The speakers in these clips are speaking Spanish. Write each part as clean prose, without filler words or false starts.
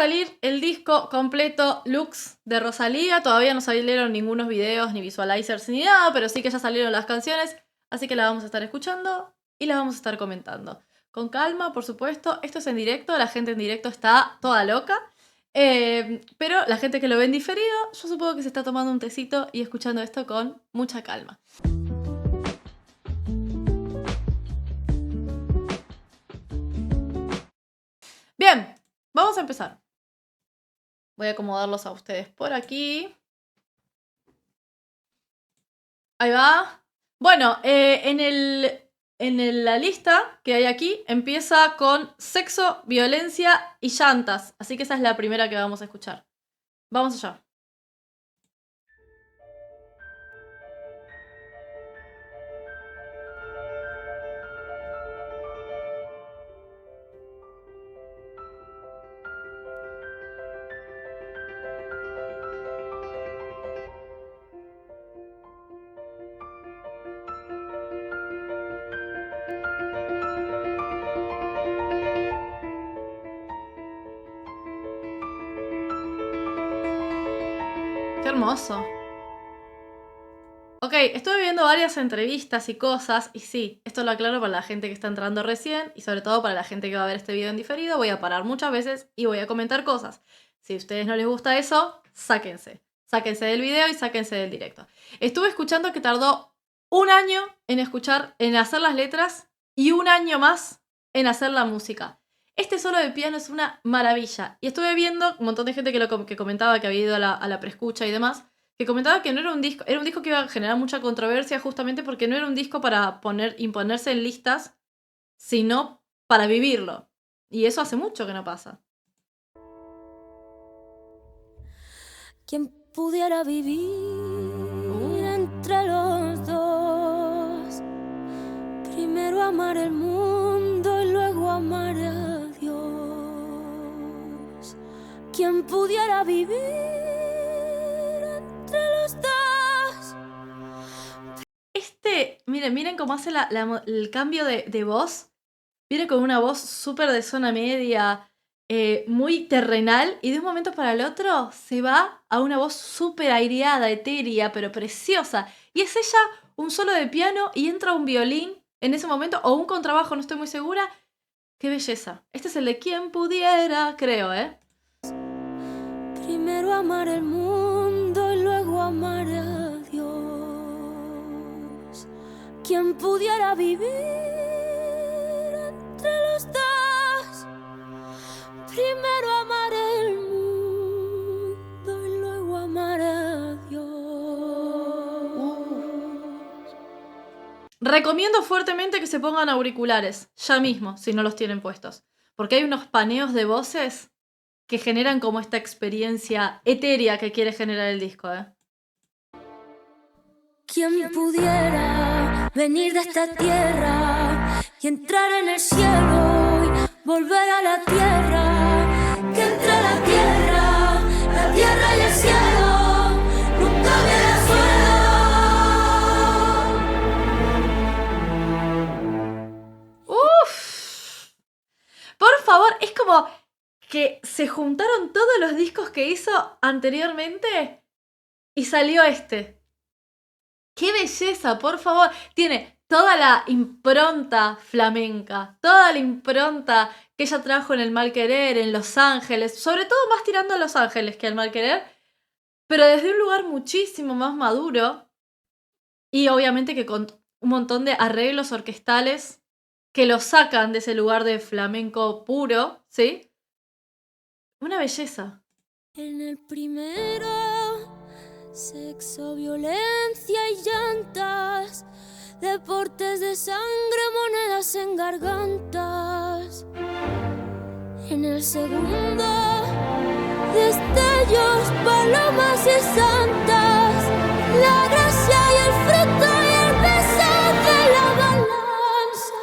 salir el disco completo Lux de Rosalía. Todavía no salieron ningunos videos, ni visualizers, ni nada, pero sí que ya salieron las canciones. Así que la vamos a estar escuchando y la vamos a estar comentando. Con calma, por supuesto. Esto es en directo, la gente en directo está toda loca. Pero la gente que lo ve en diferido, yo supongo que se está tomando un tecito y escuchando esto con mucha calma. Bien, vamos a empezar. Voy a acomodarlos a ustedes por aquí. Ahí va. Bueno, en la lista que hay aquí empieza con sexo, violencia y llantas. Así que esa es la primera que vamos a escuchar. Vamos allá. Qué hermoso. Ok, estuve viendo varias entrevistas y cosas, y sí, esto lo aclaro para la gente que está entrando recién, y sobre todo para la gente que va a ver este video en diferido, voy a parar muchas veces y voy a comentar cosas. Si a ustedes no les gusta eso, sáquense. Sáquense del video y sáquense del directo. Estuve escuchando que tardó 1 año en hacer las letras y 1 año más en hacer la música. Este solo de piano es una maravilla. Y estuve viendo un montón de gente que comentaba que había ido a la preescucha y demás, que comentaba que no era un disco, era un disco que iba a generar mucha controversia justamente porque no era un disco para imponerse en listas, sino para vivirlo. Y eso hace mucho que no pasa. ¿Quién pudiera vivir entre los dos? Primero amar el mundo y luego amar a Dios. ¿Quién pudiera vivir entre los dos? Miren cómo hace el cambio de voz. Viene con una voz súper de zona media, muy terrenal, y de un momento para el otro se va a una voz súper aireada, etérea, pero preciosa. Y es ella un solo de piano y entra un violín en ese momento, o un contrabajo, no estoy muy segura. ¡Qué belleza! Este es el de Quien Pudiera, creo, ¿eh? Primero amar el mundo y luego amar a Dios. ¿Quién pudiera vivir entre los dos? Primero amar el mundo y luego amar a Dios. Recomiendo fuertemente que se pongan auriculares, ya mismo, si no los tienen puestos. Porque hay unos paneos de voces que generan como esta experiencia etérea que quiere generar el disco, ¿eh? ¿Quién pudiera venir de esta tierra y entrar en el cielo y volver a la tierra? Que entre la tierra y el cielo nunca hubiera suelo. ¡Uf! Por favor, es como que se juntaron todos los discos que hizo anteriormente y salió este. ¡Qué belleza, por favor! Tiene toda la impronta flamenca, toda la impronta que ella trajo en El Mal Querer, en Los Ángeles, sobre todo más tirando a Los Ángeles que al Mal Querer, pero desde un lugar muchísimo más maduro y obviamente que con un montón de arreglos orquestales que lo sacan de ese lugar de flamenco puro, ¿sí? Una belleza. En el primero, sexo, violencia y llantas, deportes de sangre, monedas en gargantas. En el segundo, destellos, palomas y santas, la gracia y el fruto y el beso de la balanza.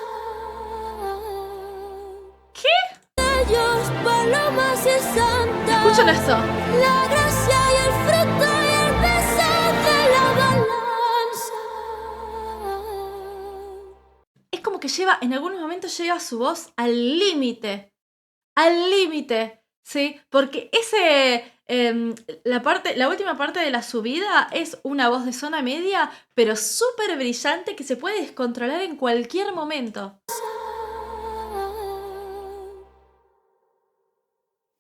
¿Qué? Destellos, palomas y santas. Escuchen esto. La gracia y el fruto y el beso de la balanza. Es como que en algunos momentos llega su voz al límite. Al límite. Sí, porque la última parte de la subida es una voz de zona media, pero súper brillante que se puede descontrolar en cualquier momento.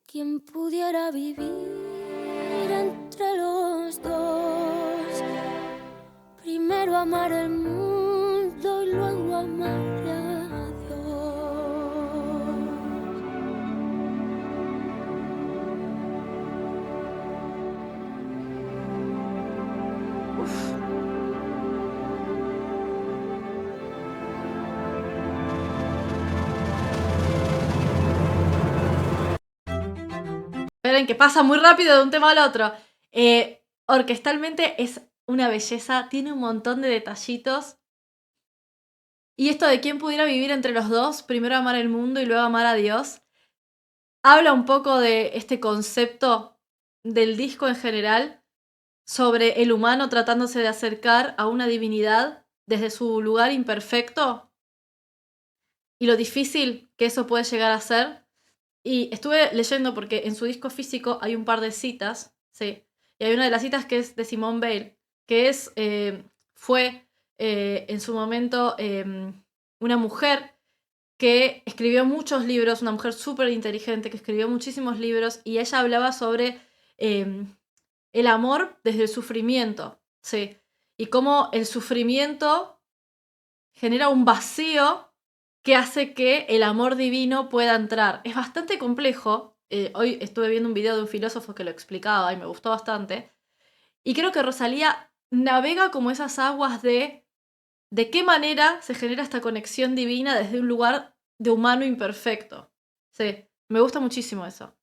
¿Quién pudiera vivir entre los dos? Primero amar el mundo y luego amarle a Dios. Esperen que pasa muy rápido de un tema al otro. Orquestalmente es una belleza, tiene un montón de detallitos. Y esto de quién pudiera vivir entre los dos, primero amar el mundo y luego amar a Dios, habla un poco de este concepto del disco en general sobre el humano tratándose de acercar a una divinidad desde su lugar imperfecto y lo difícil que eso puede llegar a ser. Y estuve leyendo porque en su disco físico hay un par de citas, sí, y hay una de las citas que es de Simone Weil, que fue en su momento una mujer que escribió muchos libros, una mujer súper inteligente que escribió muchísimos libros y ella hablaba sobre el amor desde el sufrimiento, sí, y cómo el sufrimiento genera un vacío que hace que el amor divino pueda entrar. Es bastante complejo. Hoy estuve viendo un video de un filósofo que lo explicaba y me gustó bastante. Y creo que Rosalía navega como esas aguas de qué manera se genera esta conexión divina desde un lugar de humano imperfecto. Sí, me gusta muchísimo eso.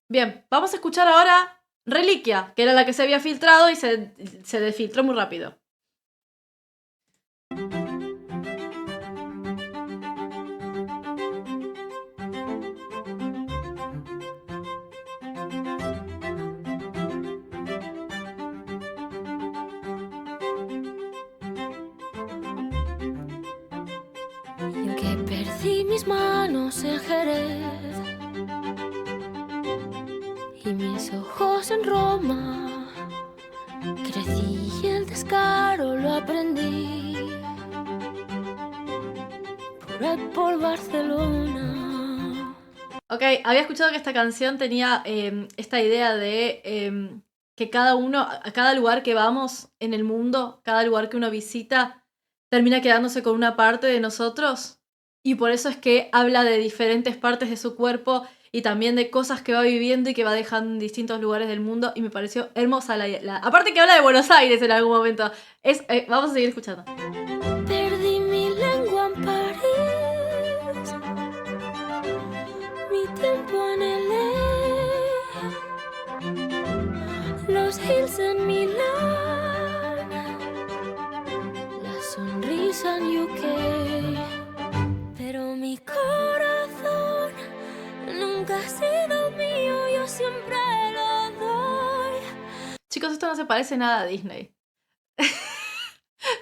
Bien, vamos a escuchar ahora Reliquia, que era la que se había filtrado y se desfiltró muy rápido. En que perdí mis manos en Jerez y mis ojos en Roma. Crecí y el descaro lo aprendí por Barcelona. Ok, había escuchado que esta canción tenía esta idea de que a cada lugar que vamos en el mundo, cada lugar que uno visita, termina quedándose con una parte de nosotros. Y por eso es que habla de diferentes partes de su cuerpo y también de cosas que va viviendo y que va dejando en distintos lugares del mundo. Y me pareció hermosa aparte que habla de Buenos Aires en algún momento. Vamos a seguir escuchando. Perdí mi lengua en París, mi tiempo anhelé, los hills en Milán, la sonrisa en UK, pero mi corazón nunca ha sido mío, yo siempre lo doy. Chicos, esto no se parece nada a Disney.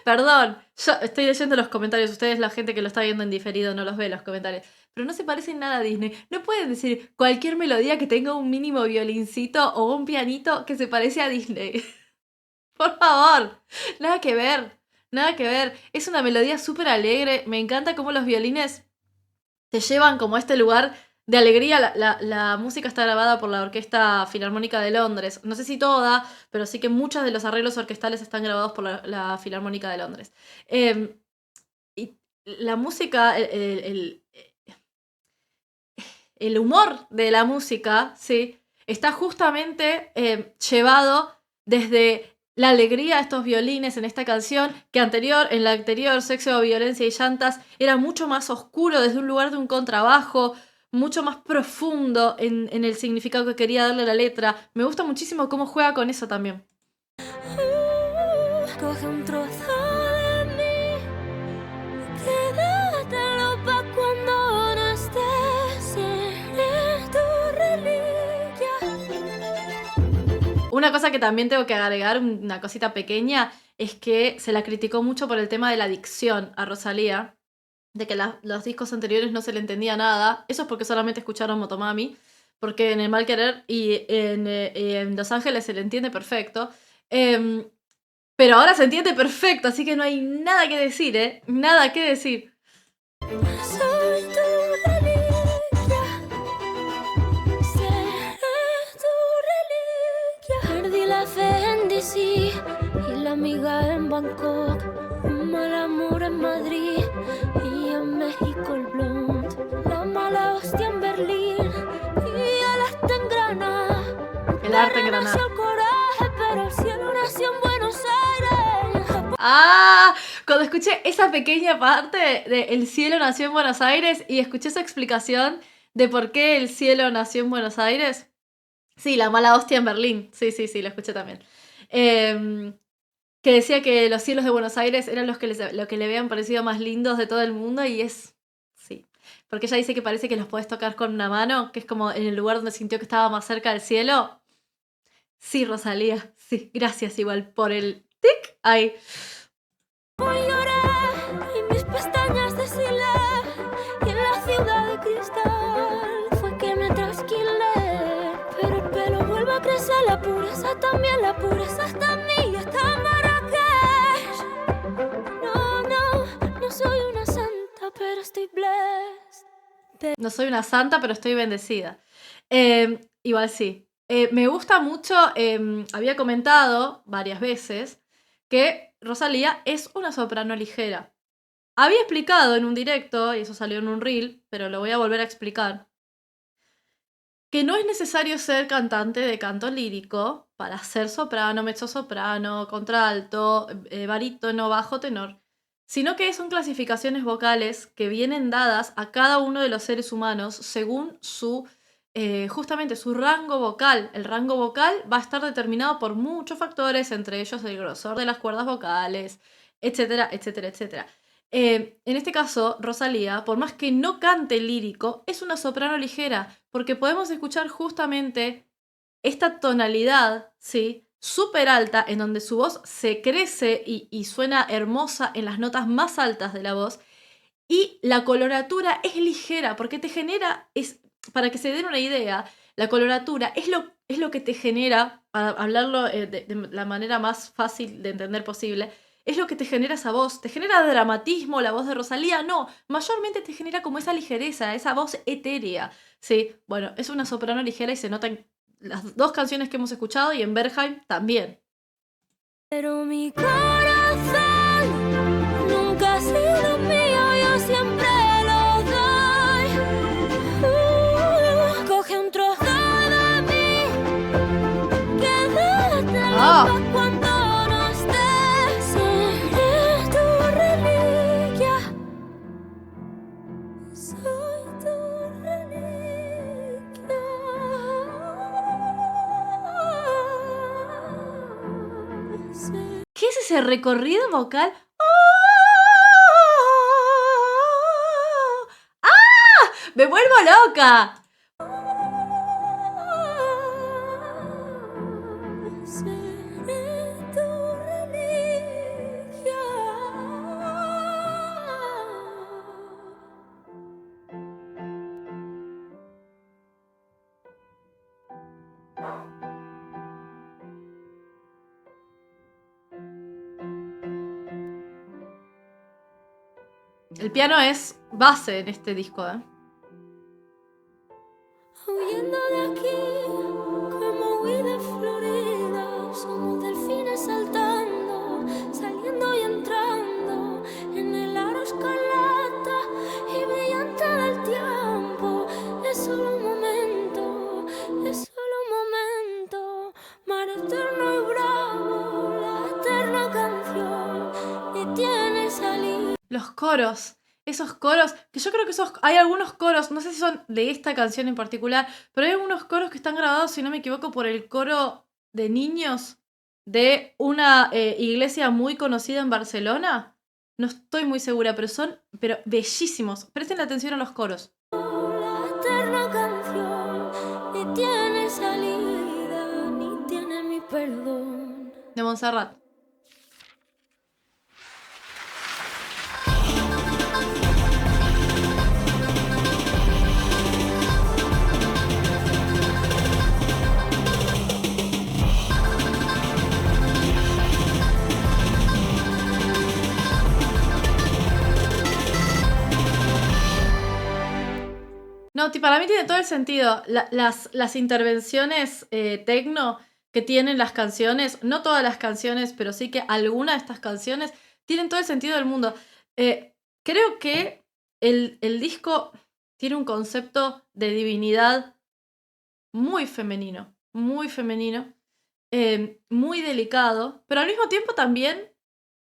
Perdón, yo estoy leyendo los comentarios. Ustedes, la gente que lo está viendo en diferido, no los ve los comentarios. Pero no se parecen nada a Disney. No pueden decir cualquier melodía que tenga un mínimo violincito o un pianito que se parece a Disney. Por favor, nada que ver. Nada que ver. Es una melodía súper alegre. Me encanta cómo los violines te llevan como a este lugar de alegría. La música está grabada por la Orquesta Filarmónica de Londres. No sé si toda, pero sí que muchos de los arreglos orquestales están grabados por la Filarmónica de Londres. Y la música, el humor de la música, sí, está justamente llevado desde la alegría de estos violines en esta canción, que en la anterior, Sexo, Violencia y Llantas, era mucho más oscuro desde un lugar de un contrabajo, mucho más profundo en el significado que quería darle la letra. Me gusta muchísimo cómo juega con eso también. Coge un trozo de mí, quédatelo pa' cuando no estés, seré tu reliquia. Una cosa que también tengo que agregar, una cosita pequeña, es que se la criticó mucho por el tema de la dicción a Rosalía, de que los discos anteriores no se le entendía nada. Eso es porque solamente escucharon Motomami. porque en El Mal Querer y en Los Ángeles se le entiende perfecto. Pero ahora se entiende perfecto, así que no hay nada que decir, ¿eh? Nada que decir. Soy tu reliquia, seré tu reliquia. Perdí la fe en DC y la amiga en Bangkok, un mal amor en Madrid y en México el blond, la mala hostia en Berlín y el arte en Granada. El arte en Granada. Nació el coraje, pero el cielo nació en Buenos Aires. Ah, cuando escuché esa pequeña parte de El cielo nació en Buenos Aires y escuché esa explicación de por qué el cielo nació en Buenos Aires. Sí, la mala hostia en Berlín. Sí, lo escuché también. Que decía que los cielos de Buenos Aires eran lo que le habían parecido más lindos de todo el mundo y es... Sí. Porque ella dice que parece que los podés tocar con una mano, que es como en el lugar donde sintió que estaba más cerca del cielo. Sí, Rosalía. Sí, gracias igual por el tic. Ahí. Hoy lloré y mis pestañas deshilé y en la ciudad de cristal fue que me trasquilé. Pero el pelo vuelve a crecer, la pureza también, la pureza está en mí y está en Marrakech. No soy una santa, pero estoy blessed. No soy una santa, pero estoy bendecida. Igual sí. Me gusta mucho, había comentado varias veces que Rosalía es una soprano ligera. Había explicado en un directo, y eso salió en un reel, pero lo voy a volver a explicar, que no es necesario ser cantante de canto lírico para ser soprano, mezzosoprano, contralto, barítono, bajo, tenor, sino que son clasificaciones vocales que vienen dadas a cada uno de los seres humanos según su... justamente su rango vocal. El rango vocal va a estar determinado por muchos factores, entre ellos el grosor de las cuerdas vocales, etcétera, etcétera, etcétera. En este caso, Rosalía, por más que no cante lírico, es una soprano ligera, porque podemos escuchar justamente esta tonalidad, ¿sí?, súper alta, en donde su voz se crece y suena hermosa en las notas más altas de la voz, y la coloratura es ligera, porque te genera... Para que se den una idea, la coloratura es lo que te genera, para hablarlo de la manera más fácil de entender posible, es lo que te genera esa voz. ¿Te genera dramatismo la voz de Rosalía? No, mayormente te genera como esa ligereza, esa voz etérea. Sí, bueno, es una soprano ligera y se nota en las dos canciones que hemos escuchado y en Berghain también. Pero mi corazón nunca ha sido mío, yo siempre lo doy. Coge un trozo de mí, quédate cuando no estés. Seré tu reliquia, soy tu reliquia. ¿Qué es ese recorrido vocal? ¡Ah! ¡Me vuelvo loca! Seré tu reliquia. El piano es base en este disco, ¿eh? Huyendo de aquí, como huí de Florida, somos delfines saltando, saliendo y entrando en el aro escarlata y brillante del tiempo. Es solo un momento, mar eterno y bravo, la eterna canción que tiene salida. Los coros, esos coros, que yo creo que hay algunos coros, no sé si son de esta canción en particular, pero hay algunos coros que están grabados, si no me equivoco, por el coro de niños de una iglesia muy conocida en Barcelona. No estoy muy segura, pero bellísimos. Presten atención a los coros. La eterna canción ni tiene salida, ni tiene mi perdón. De Montserrat. para mí tiene todo el sentido. Las intervenciones tecno que tienen las canciones, no todas las canciones, pero sí que algunas de estas canciones tienen todo el sentido del mundo. Creo que el disco tiene un concepto de divinidad muy femenino, muy delicado, pero al mismo tiempo también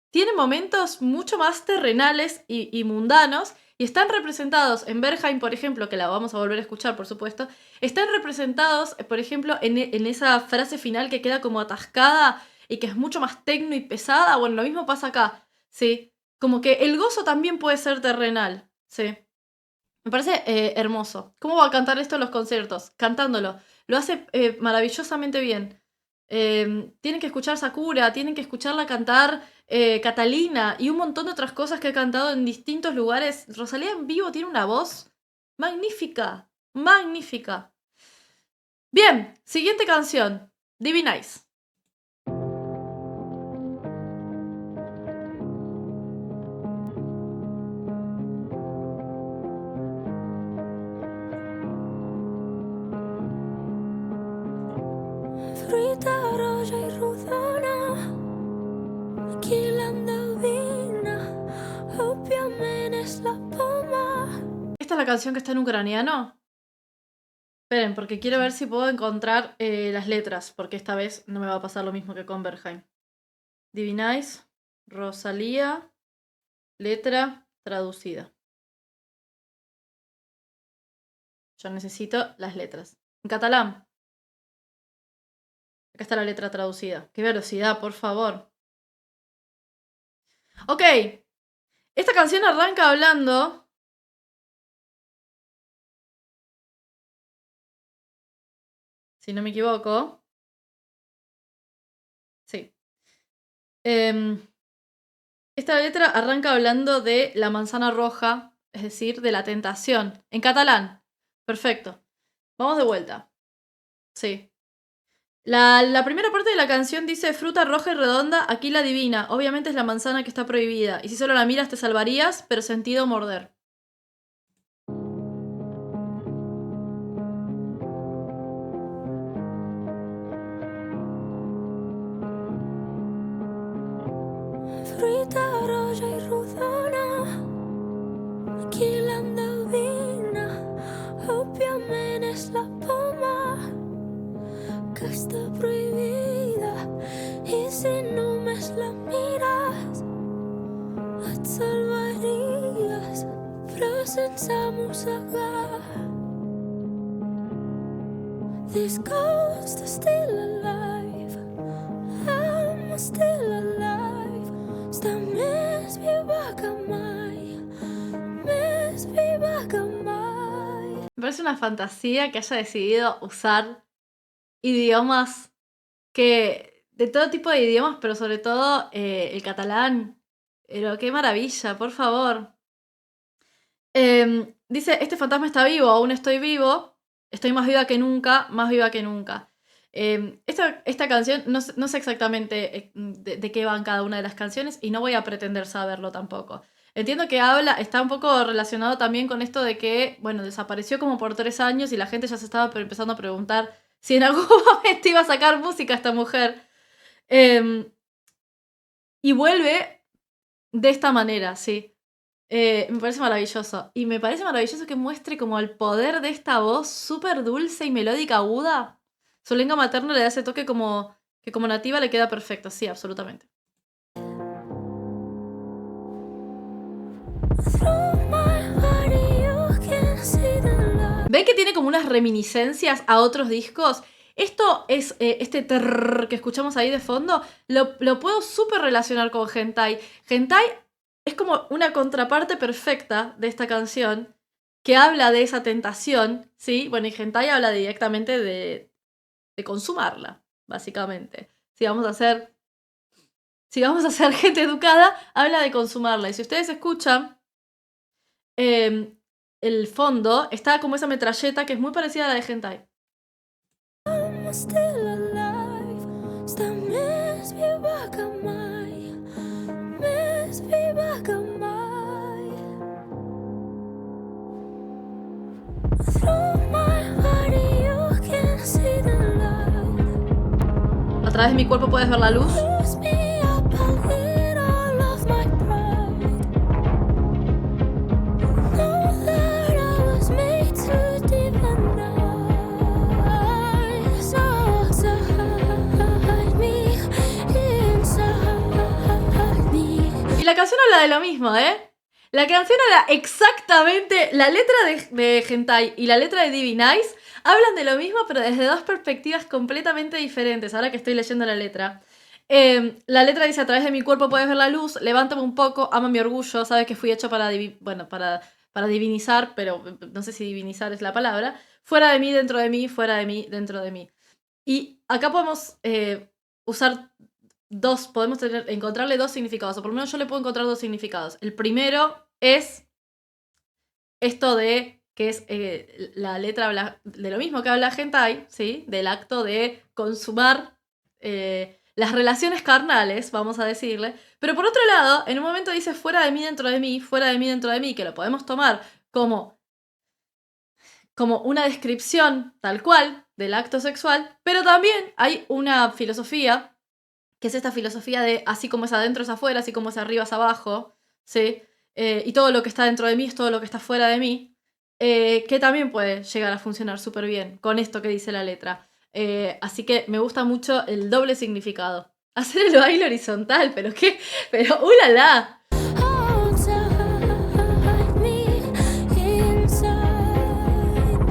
tiene momentos mucho más terrenales y mundanos, y están representados en Berghain, por ejemplo, que la vamos a volver a escuchar, por supuesto, están representados, por ejemplo, en esa frase final que queda como atascada y que es mucho más tecno y pesada. Bueno, lo mismo pasa acá, ¿sí? Como que el gozo también puede ser terrenal, ¿sí? Me parece hermoso. ¿Cómo va a cantar esto en los conciertos? Cantándolo. Lo hace maravillosamente bien. Tienen que escuchar Sakura, tienen que escucharla cantar Catalina y un montón de otras cosas que ha cantado en distintos lugares. Rosalía en vivo tiene una voz magnífica, magnífica. Bien, siguiente canción, Divinize. Fruita, roja i rodona, aquí l'endevina, òbviament és la poma. ¿Esta es la canción que está en ucraniano? Esperen, porque quiero ver si puedo encontrar las letras, porque esta vez no me va a pasar lo mismo que con Berghain. Divinize, Rosalía, letra traducida. Yo necesito las letras. En catalán. Acá está la letra traducida. ¡Qué velocidad, por favor! Ok. Esta canción arranca hablando... Si no me equivoco. Sí. Esta letra arranca hablando de la manzana roja, es decir, de la tentación. En catalán. Perfecto. Vamos de vuelta. Sí. La primera parte de la canción dice: fruta roja y redonda, aquí la adivina. Obviamente es la manzana que está prohibida. Y si solo la miras te salvarías, pero sentido morder. Fruita, roja i rodona, aquí l'endevina, òbviament és la poma que està prohibida, i si només la mires et salvaries, però sense mossegar. This ghost is still alive, I'm still alive. Està més viva que mai, més viva que mai. Me parece una fantasía que haya decidido usar idiomas de todo tipo de idiomas, pero sobre todo el catalán. Pero qué maravilla, por favor. Dice: este fantasma está vivo, aún estoy vivo, estoy más viva que nunca, más viva que nunca. Esta canción, no sé exactamente de qué van cada una de las canciones y no voy a pretender saberlo tampoco. Entiendo que está un poco relacionado también con esto de que, bueno, desapareció como por 3 años y la gente ya se estaba empezando a preguntar si en algún momento iba a sacar música esta mujer. Y vuelve de esta manera, sí. Me parece maravilloso. Y me parece maravilloso que muestre como el poder de esta voz súper dulce y melódica aguda. Su lengua materna le da ese toque que como nativa le queda perfecto. Sí, absolutamente. ¿Ven que tiene como unas reminiscencias a otros discos? Esto es, este trrr que escuchamos ahí de fondo, lo puedo súper relacionar con Hentai. Hentai es como una contraparte perfecta de esta canción que habla de esa tentación, ¿sí? Bueno, y Hentai habla directamente de consumarla, básicamente. Si vamos a ser gente educada, habla de consumarla. Y si ustedes escuchan, el fondo está como esa metralleta que es muy parecida a la de Hentai. I'm still alive, està més viva que mai, més viva que mai. través de mi cuerpo puedes ver la luz. Bruise me up a little of my pride. Know that I was made to defend us. Outside me, inside me. Y la canción habla de lo mismo, ¿eh? La canción habla exactamente... La letra de Hentai y la letra de Divinize hablan de lo mismo, pero desde dos perspectivas completamente diferentes, ahora que estoy leyendo la letra. La letra dice, a través de mi cuerpo puedes ver la luz, levántame un poco, ama mi orgullo, sabes que fui hecho para divinizar, pero no sé si divinizar es la palabra. Fuera de mí, dentro de mí, fuera de mí, dentro de mí. Y acá podemos usar encontrarle dos significados, o por lo menos yo le puedo encontrar dos significados. El primero es esto de que es la letra habla de lo mismo que habla Hentai, ¿sí? Del acto de consumar las relaciones carnales, vamos a decirle. Pero por otro lado, en un momento dice fuera de mí, dentro de mí, fuera de mí, dentro de mí, que lo podemos tomar como una descripción tal cual del acto sexual, pero también hay una filosofía, que es esta filosofía de así como es adentro es afuera, así como es arriba es abajo, ¿sí? Y todo lo que está dentro de mí es todo lo que está fuera de mí, que también puede llegar a funcionar súper bien con esto que dice la letra. Así que me gusta mucho el doble significado. Hacer el baile horizontal, pero qué, pero ¡ulala! Outside me, inside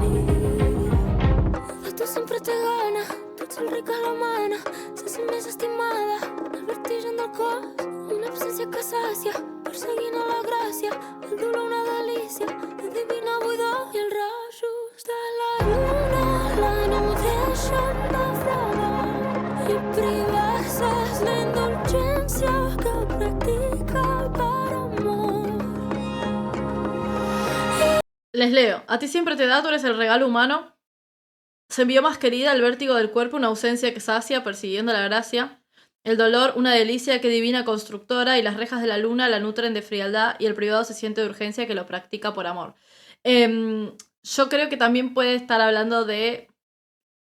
me. Esto siempre te gana, tu rica la mana, se sent més estimada, el vertigen del cos, una absència que sàcia, perseguint a la gràcia, el dolor una delícia, la divina buidor i els rajos de la lluna no deixen de fregar i privar-se la indulgència que practica per amor. Les leo. A ti siempre te da, tú eres el regalo humano. Se envió más querida el vértigo del cuerpo, una ausencia que sacia, persiguiendo la gracia. El dolor, una delicia que divina constructora, y las rejas de la luna la nutren de frialdad, y el privado se siente de urgencia que lo practica por amor. Yo creo que también puede estar hablando de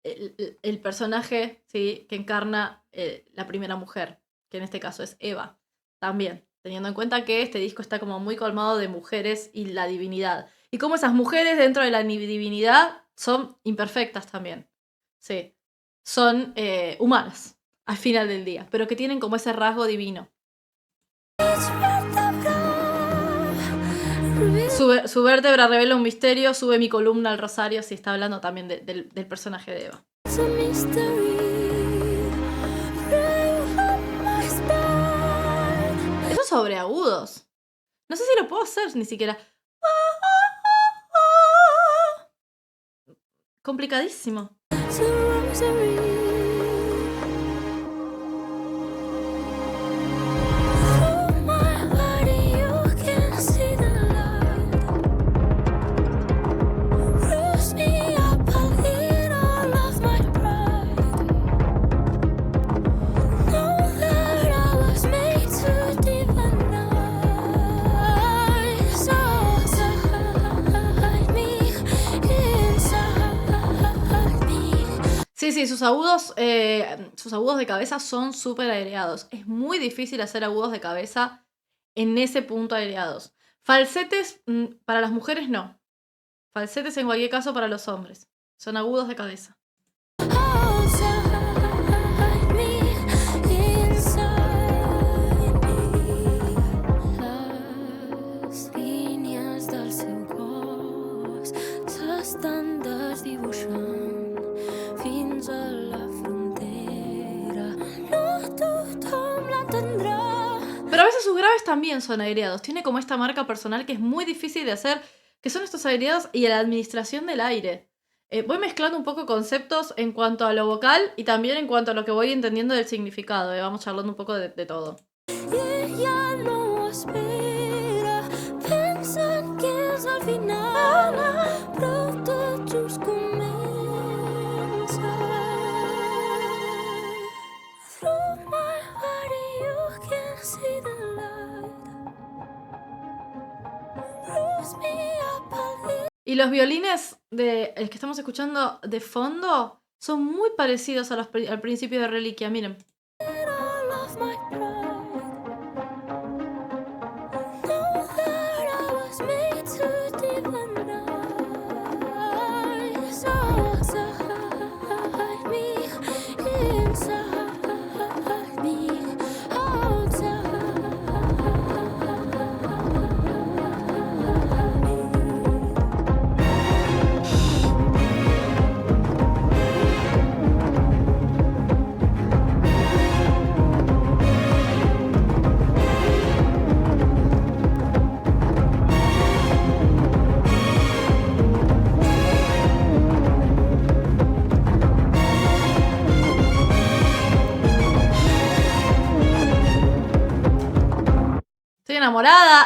el personaje, ¿sí? Que encarna la primera mujer, que en este caso es Eva, también, teniendo en cuenta que este disco está como muy colmado de mujeres y la divinidad. Y como esas mujeres dentro de la divinidad son imperfectas también, sí, son humanas al final del día, pero que tienen como ese rasgo divino. Su vértebra revela un misterio, sube mi columna al rosario, si está hablando también del personaje de Eva. It's a mystery. Bring up my spine. Esos sobreagudos. No sé si lo puedo hacer ni siquiera. Complicadísimo. It's a rosary. Through my body you can see the light. Bruise me up a little of my pride. Know that I was made to defend us. Outside me, inside me. Sí, sus agudos de cabeza son súper aireados. Es muy difícil hacer agudos de cabeza en ese punto aireados. Falsetes, para las mujeres no. Falsetes en cualquier caso para los hombres. Son agudos de cabeza. Outside me, inside me. Les línies del seu cos s'estan desdibuixant fins a la frontera. No tothom l'entendrà. Pero a veces sus graves también son aireados. Tiene como esta marca personal que es muy difícil de hacer, que son estos aireados y la administración del aire. Voy mezclando un poco conceptos en cuanto a lo vocal y también en cuanto a lo que voy entendiendo del significado. Vamos charlando un poco de todo. I ella no ho espera, pensen que és el final, però tot just comença. Through my body you can see the light. Bruise me up a little. Y los violines el que estamos escuchando de fondo son muy parecidos a al principio de Reliquia, miren. all of my pride. Know that I was made to divine. So outside me, inside me, outside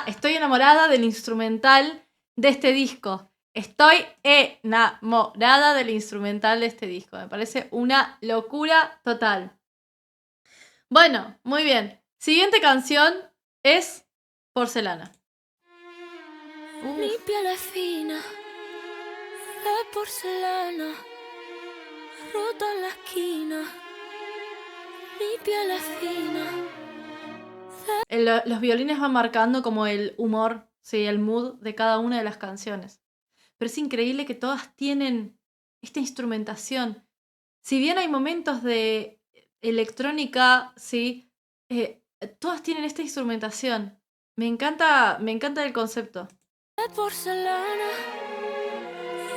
Estoy enamorada del instrumental de este disco. Estoy enamorada del instrumental de este disco. Me parece una locura total. Bueno, muy bien. Siguiente canción es Porcelana. Mi piel es fina, de porcelana, rota en la esquina. Mi piel es fina. Los violines van marcando como el humor, sí, el mood de cada una de las canciones. Pero es increíble que todas tienen esta instrumentación. Si bien hay momentos de electrónica, sí, todas tienen esta instrumentación. Me encanta el concepto. De porcelana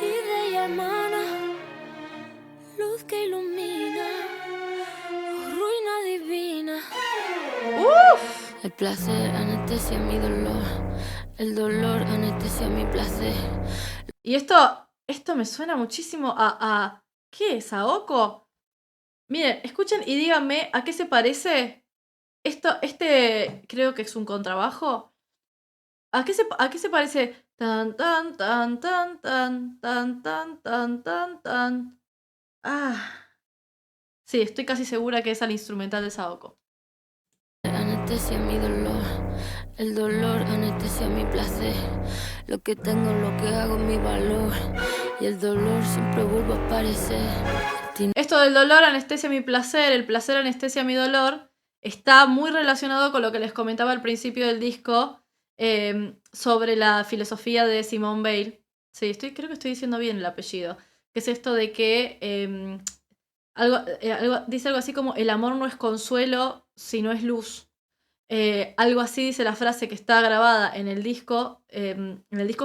y de llamana, luz que ilumina, ruina divina. ¡Uf! El placer anestesia mi dolor, el dolor anestesia mi placer. Y esto me suena muchísimo a ¿qué es? ¿A Oko? Miren, escuchen y díganme a qué se parece. Este creo que es un contrabajo. ¿A qué se parece? Tan, tan, tan, tan, tan, tan, tan, tan, tan, tan. Ah. Sí, estoy casi segura que es al instrumental de Saoko. Anestesia mi dolor, el dolor anestesia mi placer. Lo que tengo, lo que hago, mi valor. Y el dolor siempre vuelve a aparecer. Esto del dolor anestesia mi placer, el placer anestesia mi dolor, está muy relacionado con lo que les comentaba al principio del disco sobre la filosofía de Simone Weil. Sí, creo que estoy diciendo bien el apellido. Que es esto de que dice algo así como el amor no es consuelo, sino es luz. Algo así dice la frase que está grabada en el disco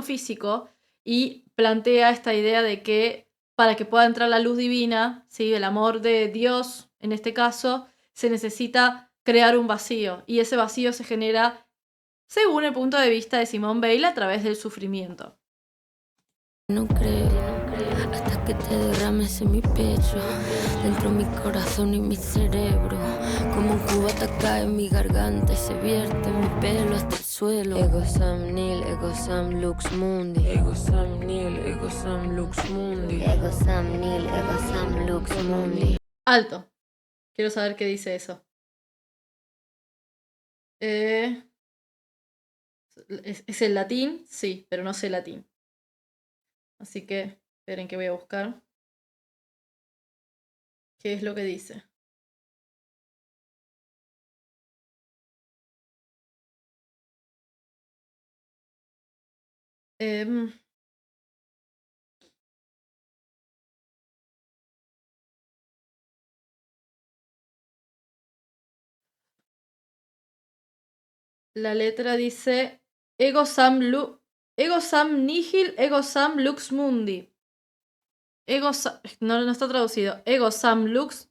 físico, y plantea esta idea de que para que pueda entrar la luz divina, ¿sí? El amor de Dios, en este caso, se necesita crear un vacío, y ese vacío se genera, según el punto de vista de Simone Weil, a través del sufrimiento. No creo hasta que te derrames en mi pecho, dentro de mi corazón y mi cerebro. Como un cubata cae en mi garganta y se vierte en mi pelo hasta el suelo. Ego Sam Nil, Ego Sam Lux Mundi. Ego Sam Nil, Ego Sam Lux Mundi. Ego Sam Nil, Ego Sam Lux Mundi. Alto. Quiero saber qué dice eso. ¿Es el latín? Sí, pero no sé latín. Así que esperen que voy a buscar qué es lo que dice. La letra dice Ego Sam Nihil, Ego Sam Lux Mundi. No está traducido. Ego Sam Lux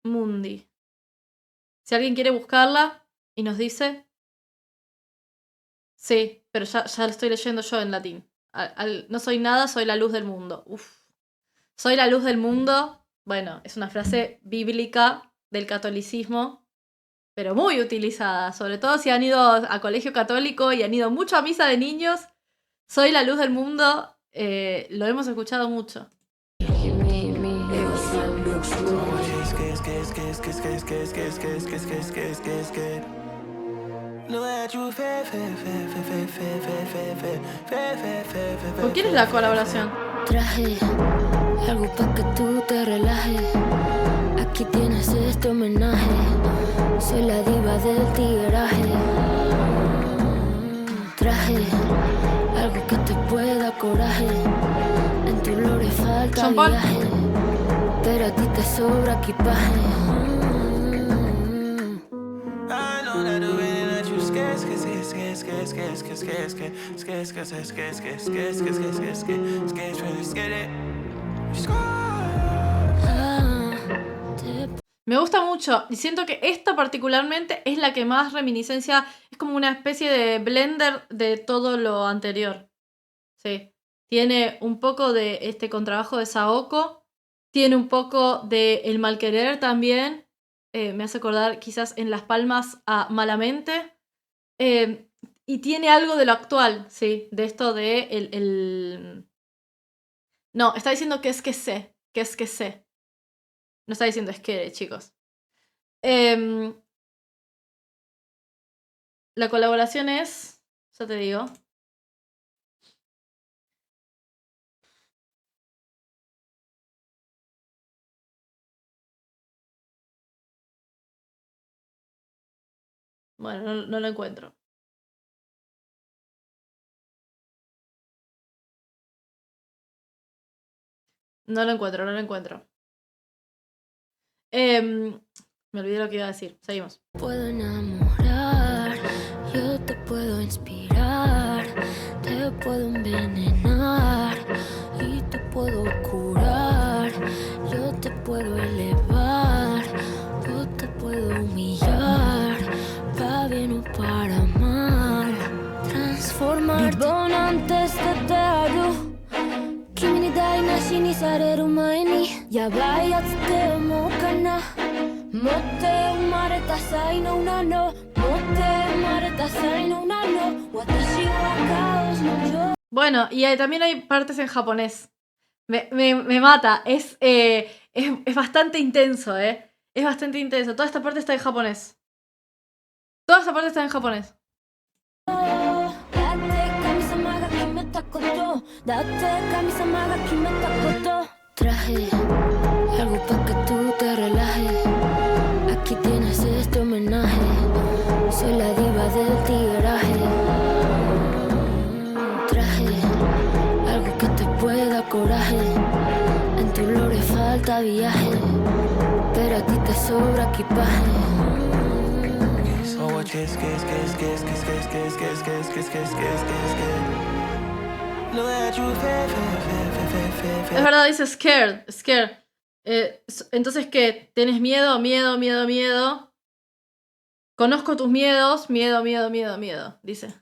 Mundi. Si alguien quiere buscarla y nos dice. Sí, pero ya lo estoy leyendo yo en latín. No soy nada, soy la luz del mundo. Uf. Soy la luz del mundo. Bueno, es una frase bíblica del catolicismo, pero muy utilizada. Sobre todo si han ido a colegio católico y han ido mucho a misa de niños. Soy la luz del mundo. Lo hemos escuchado mucho. ¿Con quién es la colaboración? Traje algo pa' que tú te relajes. Aquí tienes este homenaje. Soy la diva del tigueraje. Traje algo que te pueda coraje. En tu lore falta Sean Paul. viaje, pero a ti te sobra equipaje. Me gusta mucho y siento que esta particularmente es la que más reminiscencia, es como una especie de blender de todo lo anterior. Sí. Tiene un poco de este contrabajo de Saoko, tiene un poco de El Malquerer también, me hace acordar quizás en Las Palmas a Malamente, y tiene algo de lo actual, sí, de esto de No, está diciendo que sé, que sé. No está diciendo es que, chicos. La colaboración es, ya te digo. Bueno, no lo encuentro. No lo encuentro. Me olvidé lo que iba a decir. Seguimos. Puedo enamorar, yo te puedo inspirar, te puedo envenenar y te puedo curar. Yo te puedo elevar, yo te puedo humillar, para bien o para mal. Transformarte. Vivon antes de tearu. 君に台無しにされる前にやばいやつって思うかな。持って生まれた才能なの。持って生まれた才能なの。私はカオスの女。 Bueno, y también hay partes en japonés. Me mata. Es bastante intenso, ¿eh? Es bastante intenso. Toda esta parte está en japonés. Toda esta parte está en japonés. だって神様が決めたこと Traje algo pa' que tú te relajes. Aquí tienes este homenaje. Soy la diva del tigueraje. Traje algo que te pueda coraje. En tu lore falta viaje, pero a ti te sobra equipaje. Es verdad, dice scared. Entonces, ¿qué? ¿Tienes miedo? Conozco tus miedos. Miedo, dice.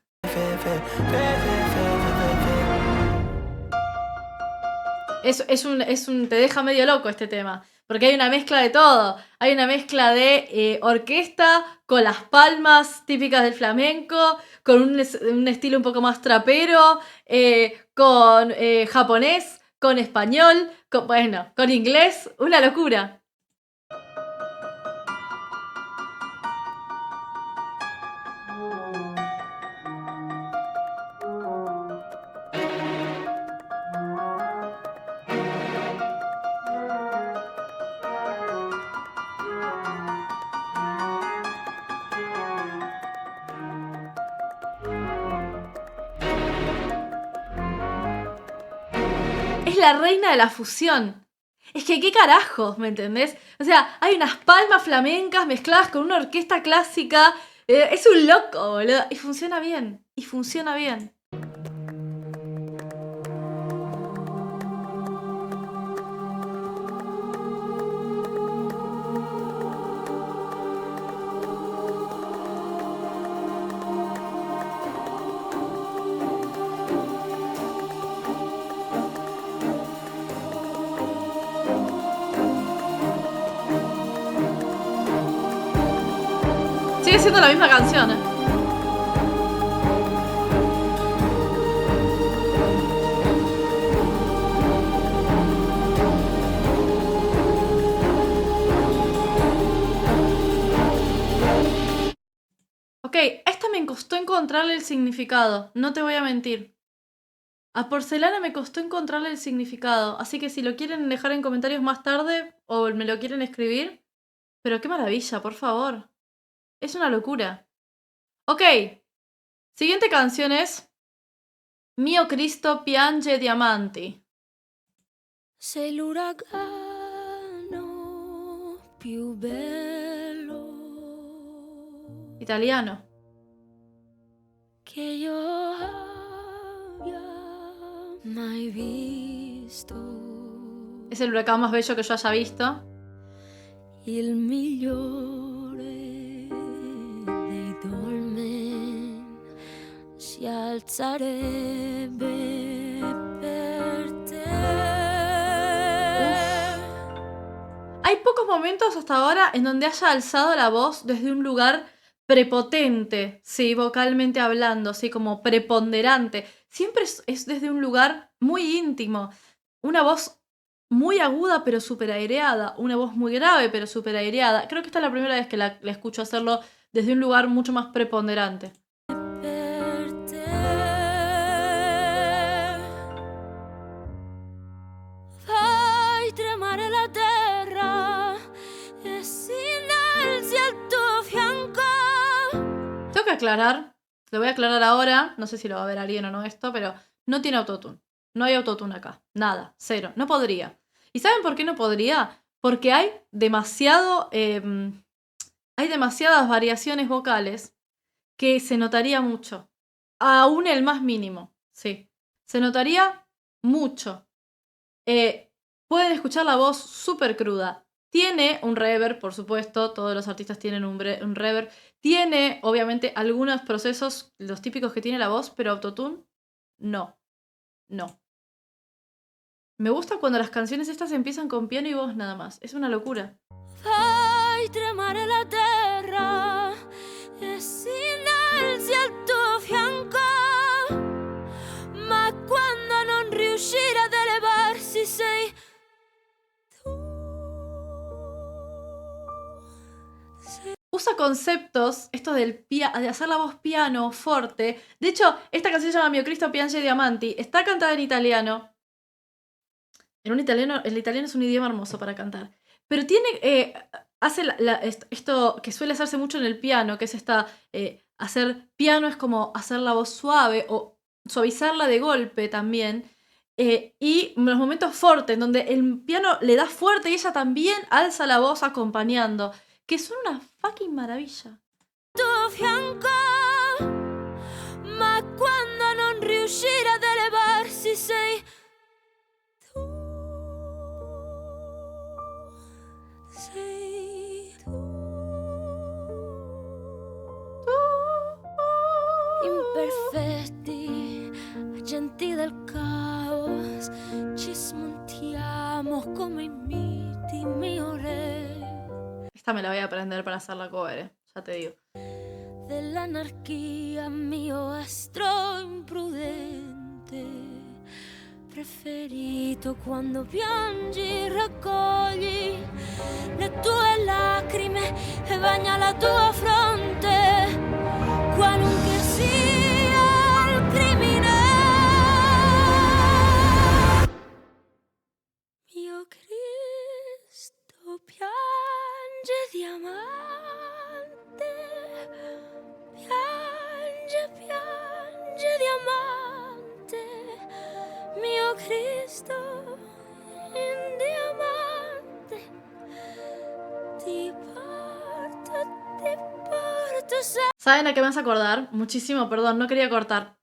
Te deja medio loco este tema. Porque hay una mezcla de todo. Hay una mezcla de orquesta con las palmas típicas del flamenco, con un estilo un poco más trapero, con japonés, con español, con inglés. Una locura. Es la reina de la fusión. Es que qué carajos, ¿me entendés? O sea, hay unas palmas flamencas mezcladas con una orquesta clásica. Es un loco, boludo. Y funciona bien. Sigue siendo la misma canción, ¿eh? Ok, esta me costó encontrarle el significado, no te voy a mentir. A porcelana me costó encontrarle el significado, así que si lo quieren dejar en comentarios más tarde o me lo quieren escribir, pero qué maravilla, por favor. Es una locura. Ok, siguiente canción es Mio Cristo piange diamanti. Sei l'uragano più bello Italiano. che io abbia mai visto. Es el huracán más bello que yo haya visto. Il migliore dei dolmen si alzarebbe per te. Hay pocos momentos hasta ahora en donde haya alzado la voz desde un lugar prepotente, sí, vocalmente hablando, sí, como preponderante. Siempre es desde un lugar muy íntimo. Una voz muy aguda pero súper aireada. Una voz muy grave pero súper aireada. Creo que esta es la primera vez que la escucho hacerlo desde un lugar mucho más preponderante. Per te. Fai tremare la terra e si innalzi al tuo fianco. Tengo que aclarar, lo voy a aclarar ahora, no sé si lo va a ver alguien o no esto, pero no tiene autotune. No hay autotune acá. Nada, cero. No podría. ¿Y saben por qué no podría? Porque hay demasiadas variaciones vocales que se notaría mucho. Aún el más mínimo, sí. Se notaría mucho. Pueden escuchar la voz súper cruda. Tiene un reverb, por supuesto, todos los artistas tienen un reverb. Tiene, obviamente, algunos procesos, los típicos que tiene la voz, pero autotune, no. No. Me gusta cuando las canciones estas empiezan con piano y voz nada más. Es una locura. Fai tremare la terra e si innalzi al tuo fianco. Ma quando non riuscire ad elevarsi sei Usa conceptos, esto de hacer la voz piano, forte. De hecho, esta canción se llama Mio Cristo piange diamanti. Está cantada en italiano. El italiano es un idioma hermoso para cantar. Pero tiene. Hace esto que suele hacerse mucho en el piano, que es hacer piano es como hacer la voz suave o suavizarla de golpe también. Y los momentos fuertes, en donde el piano le da fuerte y ella también alza la voz acompañando. Que son una fucking maravilla. tuo fianco. Ma quando non riuscire ad elevarsi sei tu. Sei tu. Imperfetti, agenti del caos, ci smontiamo come i miti, mio re. Esta me la voy a aprender para hacer la cover, ya te digo. Dell'anarchia, mio astro imprudente, preferito quando piangi raccogli le tue lacrime e bagna la tua fronte, qualunque sia il crimine. Mio Cristo piange diamante, piange diamante, mio Cristo in diamante, ti porto ¿Saben a qué me vas a acordar? Muchísimo, perdón, no quería cortar.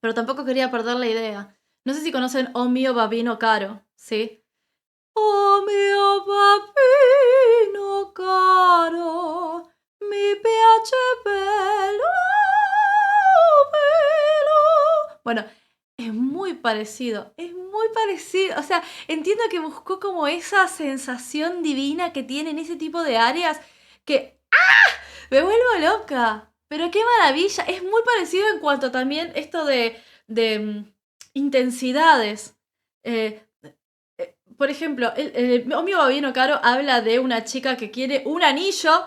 Pero tampoco quería perder la idea. No sé si conocen Oh mio babino caro, ¿sí? Oh mio babino caro, mi piace bello, bello. Bueno, es muy parecido, O sea, entiendo que buscó como esa sensación divina que tienen ese tipo de áreas que me vuelvo loca. Pero qué maravilla. Es muy parecido en cuanto también esto de intensidades. Por ejemplo, Omio Babino Caro habla de una chica que quiere un anillo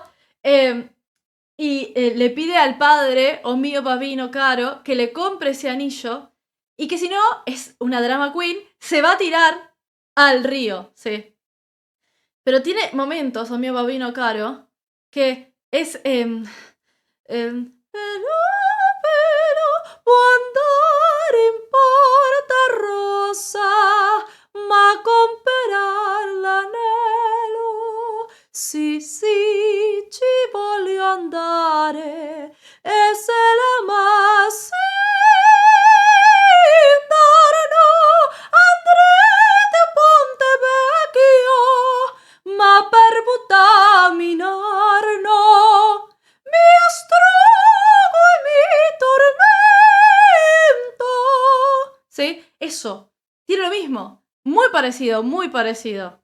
y le pide al padre, Omio Babino Caro, que le compre ese anillo. Y que si no, es una drama queen, se va a tirar al río, sí. Pero tiene momentos, o mio babino caro, que es... può andare in porta rossa, ma comperar l'anello. Sì, sì, ci voglio andare, e se l'ama s'indarno, andrete a Ponte Vecchio, ma per buttaminar no, mi astrogo y mi tormento. ¿Sí? Eso. Tiene lo mismo. Muy parecido, muy parecido.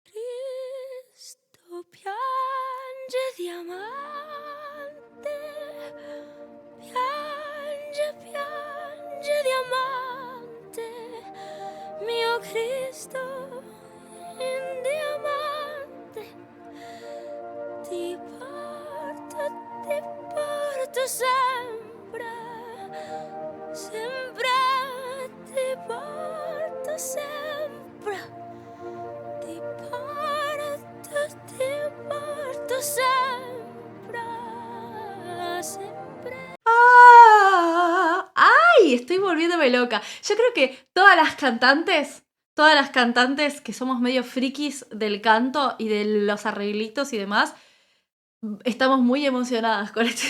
Cristo piange diamante, piange diamante, mio Cristo in diamante. Ti porto sempre, sempre, ti porto sempre, ti porto sempre, sempre. ¡Ay! Estoy volviéndome loca. Yo creo que todas las cantantes que somos medio frikis del canto y de los arreglitos y demás, estamos muy emocionadas con este.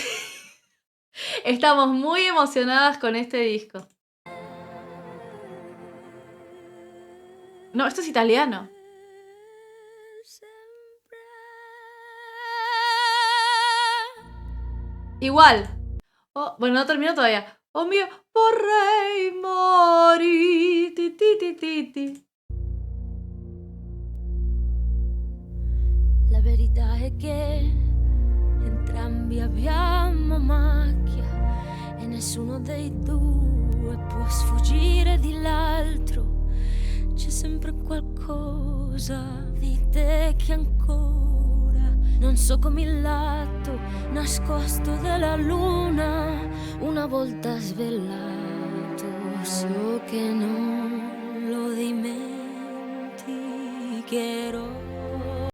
Estamos muy emocionadas con este disco. No, esto es italiano. Igual. Oh, bueno, no terminó todavía. Oh mio, vorrei morire. Ti, ti, ti, ti, ti. La verità è che entrambi abbiamo macchia e nessuno dei due può sfuggire di l'altro. C'è sempre qualcosa di te che ancora non so come il lato nascosto della luna una volta svelato, so che non lo dimenticherò.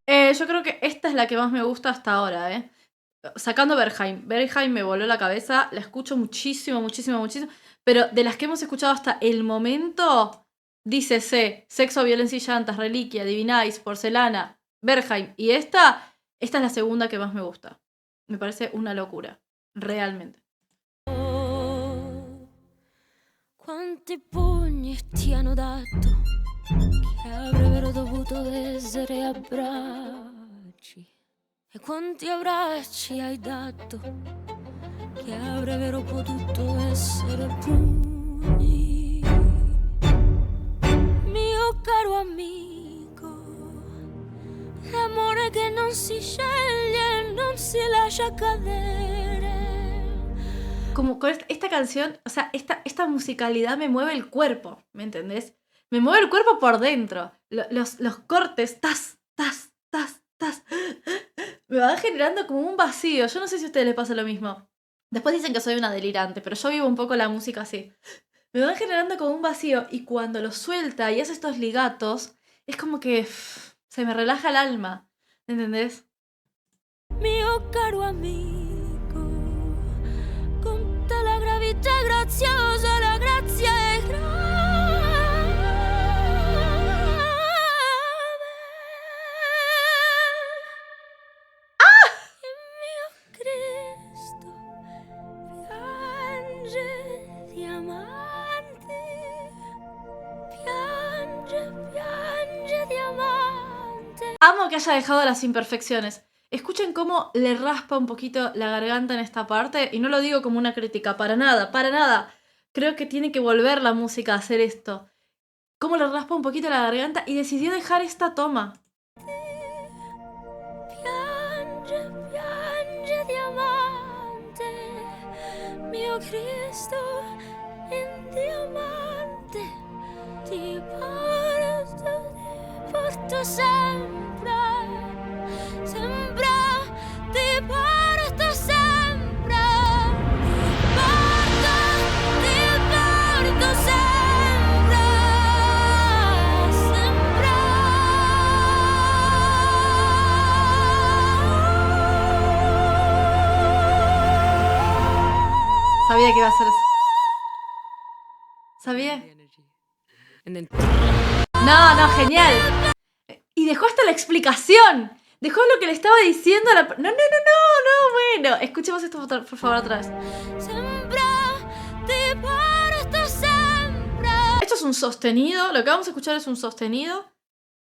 Yo creo que esta es la que más me gusta hasta ahora, ¿eh? Sacando Berghain. Berghain me voló la cabeza, la escucho muchísimo, muchísimo, muchísimo. Pero de las que hemos escuchado hasta el momento, dícese Sexo, Violencia y Llantas, Reliquia, Divinize, Porcelana, Berghain. Y esta es la segunda que más me gusta. Me parece una locura, realmente. Quanti pugni ti hanno dato che avrebbero dovuto essere abbracci, e quanti abbracci hai dato che avrebbero potuto essere pugni. Mio caro amico, l'amore che non si sceglie non si lascia cadere. Como con esta canción, o sea, esta musicalidad me mueve el cuerpo, ¿me entendés? Me mueve el cuerpo por dentro. Los cortes, tas, tas, tas, tas, me van generando como un vacío. Yo no sé si a ustedes les pasa lo mismo. Después dicen que soy una delirante, pero yo vivo un poco la música así. Me van generando como un vacío y cuando lo suelta y hace estos ligatos, es como que se me relaja el alma, ¿entendés? Mio caro amico, con te la gravità graziosa, la grazia è grave. Il mio Cristo piange diamanti, piange diamante. Amo que haya dejado las imperfecciones. Escuchen cómo le raspa un poquito la garganta en esta parte, y no lo digo como una crítica, para nada, para nada. Creo que tiene que volver la música a hacer esto. Cómo le raspa un poquito la garganta y decidió dejar esta toma. Piange diamante, mio Cristo in diamante, ti porto sempre, sempre, ti porto sempre, ti porto sempre. Sabía que iba a ser eso. ¿Sabía? No, genial. Y dejó hasta la explicación. Dejó lo que le estaba diciendo a la... No, bueno. Escuchemos esto por favor otra vez. Esto es un sostenido. Lo que vamos a escuchar es un sostenido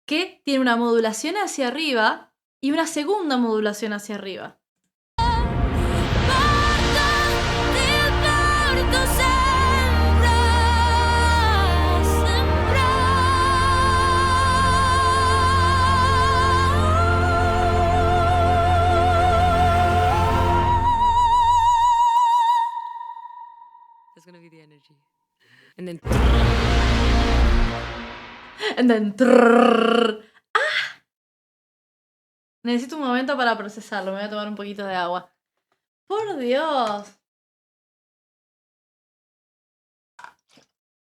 que tiene una modulación hacia arriba y una segunda modulación hacia arriba. And then necesito un momento para procesarlo. Me voy a tomar un poquito de agua. ¡Por Dios!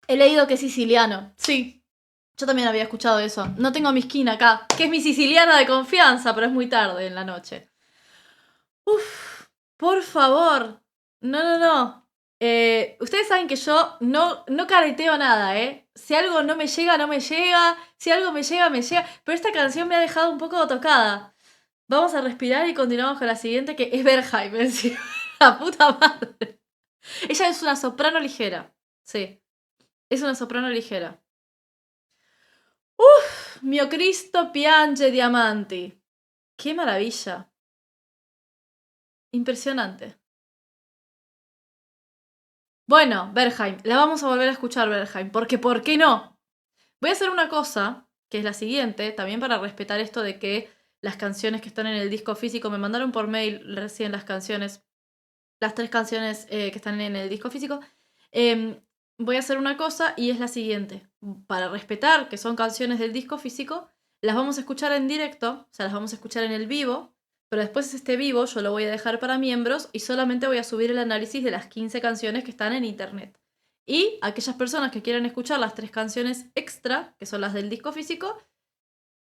He leído que es siciliano. Sí. Yo también había escuchado eso. No tengo a mi esquina acá, que es mi siciliana de confianza, pero es muy tarde en la noche. Uf, por favor. No. Ustedes saben que yo no careteo nada, ¿eh? Si algo no me llega, no me llega. Si algo me llega, me llega. Pero esta canción me ha dejado un poco tocada. Vamos a respirar y continuamos con la siguiente, que es Berghain. La puta madre. Ella es una soprano ligera. Sí. Es una soprano ligera. Uf, mio Cristo piange diamanti. Qué maravilla. Impresionante. Bueno, Berghain. La vamos a volver a escuchar, Berghain. Porque, ¿por qué no? Voy a hacer una cosa, que es la siguiente, también para respetar esto de que las canciones que están en el disco físico, me mandaron por mail recién las canciones, las 3 canciones que están en el disco físico. Voy a hacer una cosa y es la siguiente. Para respetar que son canciones del disco físico, las vamos a escuchar en directo, o sea, las vamos a escuchar en el vivo, pero después este vivo yo lo voy a dejar para miembros y solamente voy a subir el análisis de las 15 canciones que están en internet. Y aquellas personas que quieran escuchar las 3 canciones extra, que son las del disco físico,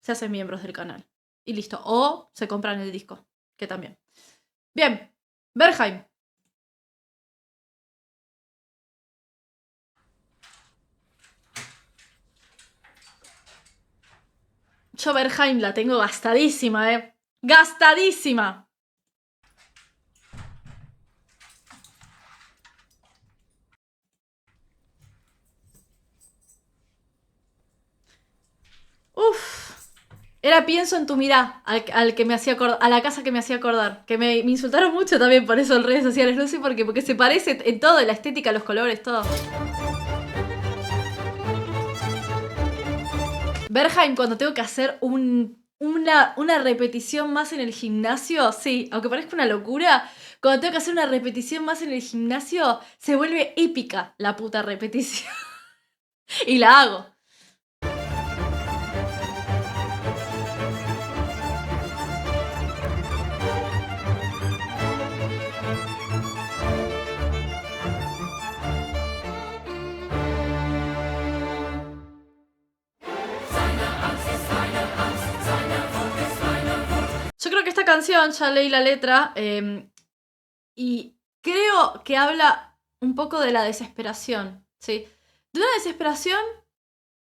se hacen miembros del canal. Y listo. O se compran el disco, que también. Bien, Berghain. Yo Berghain la tengo gastadísima, ¡Gastadísima! Uf. Era Pienso en tu mirá, al que me hacía acordar, a la casa que me hacía acordar. Que me insultaron mucho también por eso en redes sociales. No sé por qué, porque se parece en todo, en la estética, los colores, todo. Berghain, cuando tengo que hacer una repetición más en el gimnasio, sí, aunque parezca una locura, cuando tengo que hacer una repetición más en el gimnasio, se vuelve épica la puta repetición. Y la hago. Yo creo que esta canción, ya leí la letra, y creo que habla un poco de la desesperación, ¿sí? De una desesperación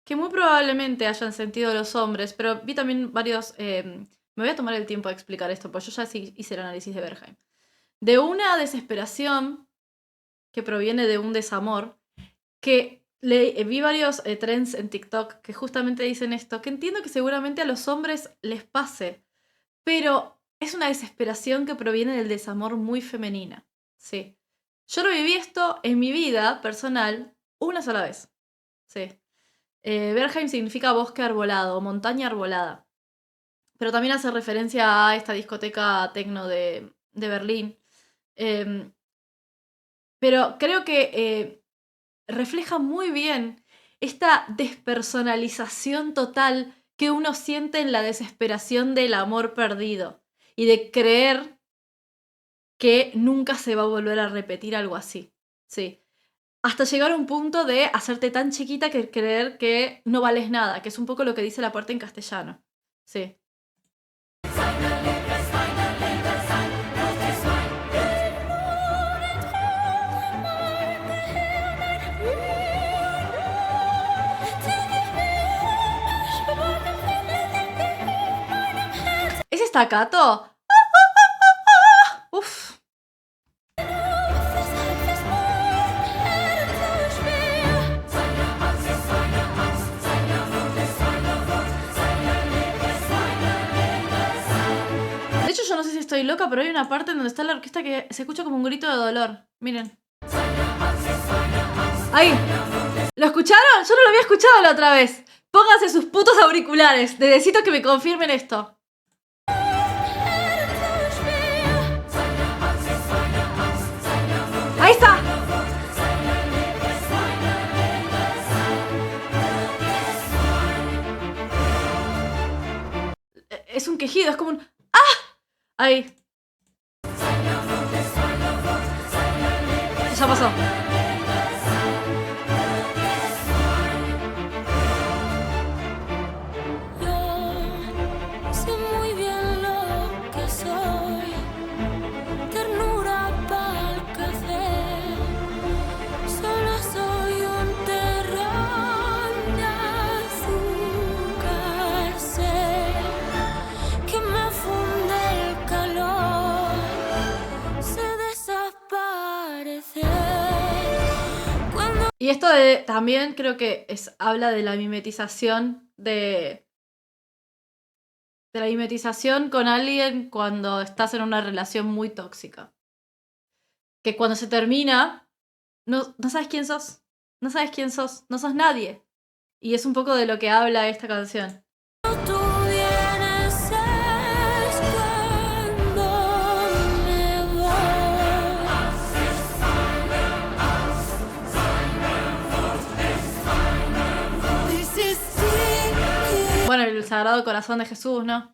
que muy probablemente hayan sentido los hombres, pero vi también varios... me voy a tomar el tiempo de explicar esto, porque yo ya hice el análisis de Berghain. De una desesperación que proviene de un desamor, que vi varios trends en TikTok que justamente dicen esto, que entiendo que seguramente a los hombres les pase, pero es una desesperación que proviene del desamor muy femenina, sí. Yo lo viví esto en mi vida personal una sola vez, sí. Berghain significa bosque arbolado, montaña arbolada. Pero también hace referencia a esta discoteca techno de Berlín. Pero creo que refleja muy bien esta despersonalización total que uno siente en la desesperación del amor perdido y de creer que nunca se va a volver a repetir algo así, sí. Hasta llegar a un punto de hacerte tan chiquita que creer que no vales nada, que es un poco lo que dice la parte en castellano, sí. ese staccato? Uf. De hecho, yo no sé si estoy loca, pero hay una parte en donde está la orquesta que se escucha como un grito de dolor. Miren. Ahí. ¿Lo escucharon? Yo no lo había escuchado la otra vez. Pónganse sus putos auriculares. Necesito que me confirmen esto. Ahí está. Es un quejido, es como un... ¡Ah! Ahí. Ya pasó. Yo sé muy bien lo que soy, ternura pa'l café. Solo soy un terrón de azúcar, sé que me funde el calor, sé desaparecer. Y esto también creo que habla de la mimetización de la mimetización con alguien cuando estás en una relación muy tóxica. Que cuando se termina, no sabes quién sos. No sabes quién sos. No sos nadie. Y es un poco de lo que habla esta canción. Tú vienes es cuando me voy. Bueno, el Sagrado Corazón de Jesús, ¿no?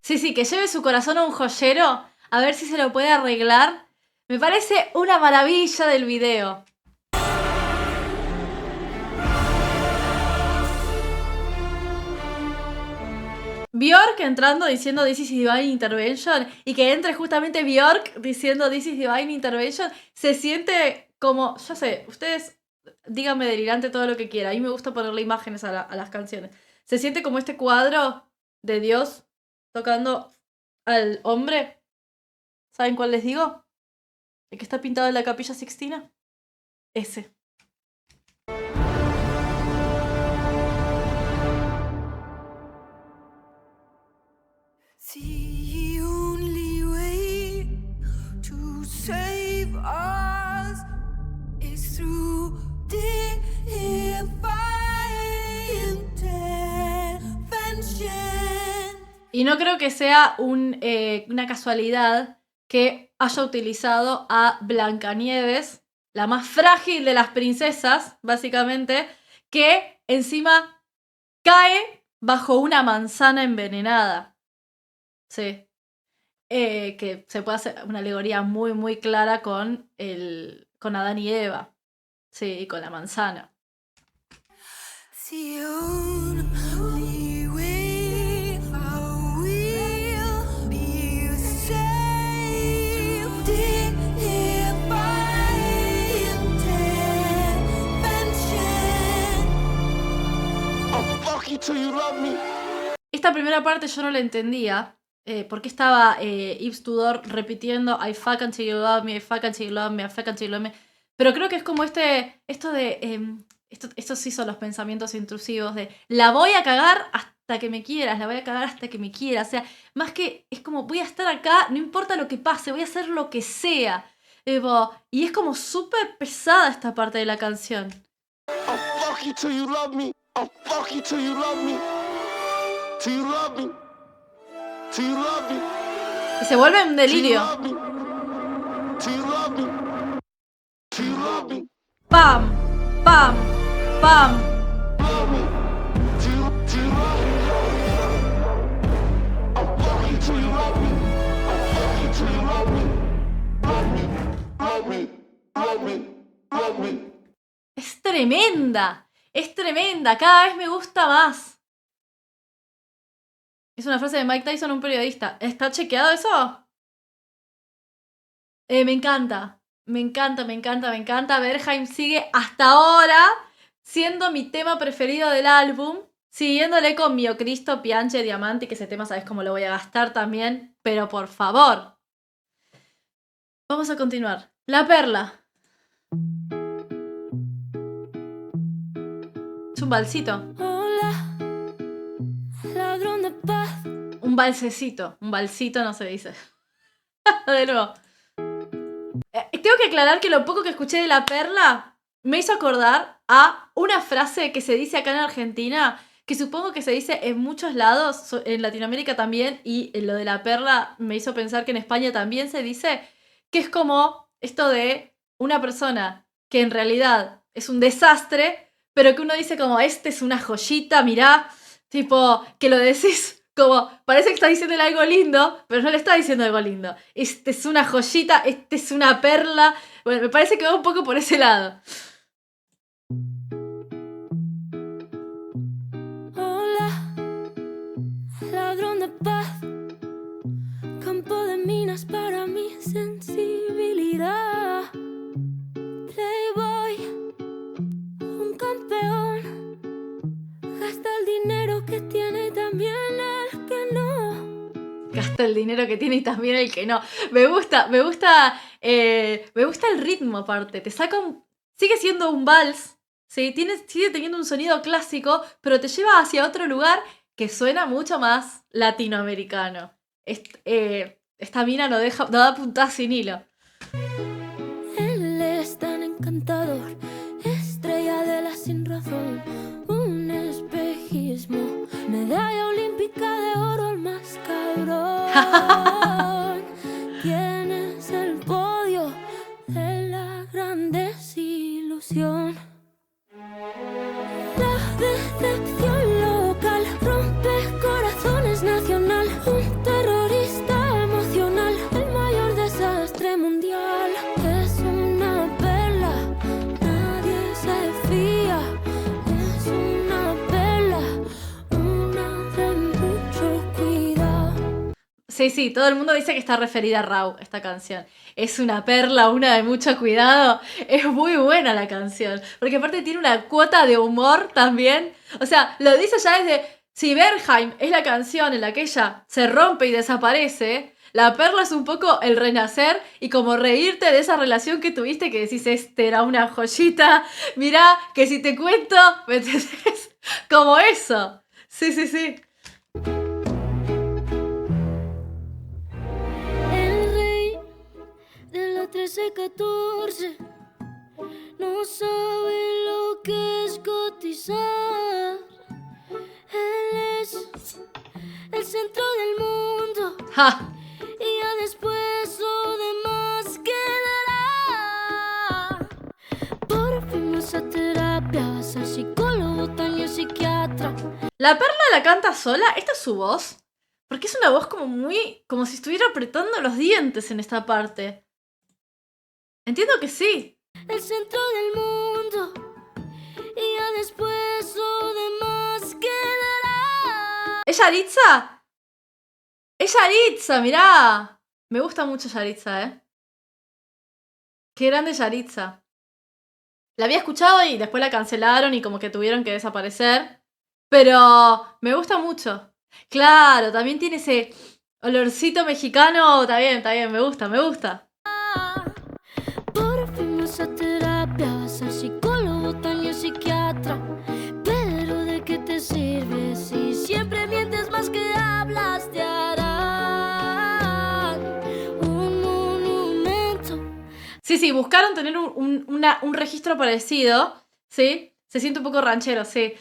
Sí, que lleve su corazón a un joyero a ver si se lo puede arreglar. Me parece una maravilla del video. Björk entrando diciendo This is Divine Intervention y que entre justamente Björk diciendo This is Divine Intervention, se siente como, yo sé, ustedes díganme delirante todo lo que quiera, a mí me gusta ponerle imágenes a las canciones. Se siente como este cuadro de Dios tocando al hombre. ¿Saben cuál les digo? El que está pintado en la Capilla Sixtina. Ese. The only way to save us is through divine intervention. Y no creo que sea una casualidad que haya utilizado a Blancanieves, la más frágil de las princesas, básicamente, que encima cae bajo una manzana envenenada. Sí. Que se puede hacer una alegoría muy, muy clara con Adán y Eva. Sí, y con la manzana. The only way I will be saved by intervention. I'll fuck you till you love me. Esta primera parte yo no la entendía. Porque estaba Yves Tudor repitiendo I fuck until you love me, I fuck until you love me, I fuck until you love me. Pero creo que es como esto sí son los pensamientos intrusivos de la voy a cagar hasta que me quieras, la voy a cagar hasta que me quieras. O sea, más que es como voy a estar acá, no importa lo que pase, voy a hacer lo que sea. Y es como súper pesada esta parte de la canción. I'll fuck you till you love me. I'll fuck you till you love me. Till you love me. Till you love me. Y se vuelve un Till you delirio. love me. Till you love me. Till you love me. ¡Pam! ¡Pam! ¡Pam! Love me. Till you love me. I'll fuck you till you love me. I'll fuck you till you love me. Love me. Love me. Love me. Love me. Es tremenda. Es tremenda. Cada vez me gusta más. Es una frase de Mike Tyson, un periodista. ¿Está chequeado eso? Me encanta. Me encanta, me encanta, me encanta. Berghain sigue hasta ahora siendo mi tema preferido del álbum. Siguiéndole con Mio Cristo, Pianche, Diamante, que ese tema sabes cómo lo voy a gastar también. Pero por favor. Vamos a continuar. La Perla. Es un balsito. Hola, ladrón de paz. Un balsecito. Un balsito no se dice. De nuevo. Tengo que aclarar que lo poco que escuché de La Perla me hizo acordar a una frase que se dice acá en Argentina, que supongo que se dice en muchos lados, en Latinoamérica también, y lo de La Perla me hizo pensar que en España también se dice, que es como esto de una persona que en realidad es un desastre, pero que uno dice como, este es una joyita, mirá, tipo, que lo decís como, parece que está diciéndole algo lindo, pero no le está diciendo algo lindo. Este es una joyita, este es una perla. Bueno, me parece que va un poco por ese lado. Hola, ladrón de paz. Campo de minas para mi sensibilidad. Playboy, un campeón. Gasta el dinero que tiene y también el que no. Gasta el dinero que tiene y también el que no. Me gusta el ritmo aparte. Te saca sigue siendo un vals, ¿sí? Sigue teniendo un sonido clásico, pero te lleva hacia otro lugar que suena mucho más latinoamericano. Esta mina no da puntada sin hilo. Él es tan encantador, estrella de la sin razón, un espejismo, medalla olímpica de oro, el más cabrón. Tienes el podio de la gran desilusión. La decepción local rompe corazones nacional, un terrorista emocional, el mayor desastre mundial. Es una perla, nadie se fía. Es una perla, una de mucho cuidado. Sí, todo el mundo dice que está referida a Rauw, esta canción. Es una perla, una de mucho cuidado. Es muy buena la canción. Porque aparte tiene una cuota de humor también. O sea, lo dice ya desde... Si Berghain es la canción en la que ella se rompe y desaparece, La Perla es un poco el renacer y como reírte de esa relación que tuviste que decís, este era una joyita. Mirá, que si te cuento, ¿me entendés? Como eso. Sí. El rey de la 13-14 no sabe lo que es cotizar. Él es el centro del mundo. ¡Ja! Y ya después lo demás quedará. Por fin vas a terapia, vas al psicólogo, también psiquiatra. ¿La Perla la canta sola? ¿Esta es su voz? Porque es una voz como si estuviera apretando los dientes en esta parte. Entiendo que sí. El centro del mundo. Y ya después lo demás quedará. ¿Es Yaritza? ¡Es Yaritza! Mirá. Me gusta mucho Yaritza, ¿eh? Qué grande Yaritza. La había escuchado y después la cancelaron y como que tuvieron que desaparecer. Pero me gusta mucho. Claro, también tiene ese olorcito mexicano. Está bien, me gusta. Por fin vas a terapia, vas al psicólogo, también psiquiatra. Pero ¿de qué te sirve si siempre mientes más que hablas? Te harán un monumento. Sí, buscaron tener un registro parecido, ¿sí? Se siente un poco ranchero, sí.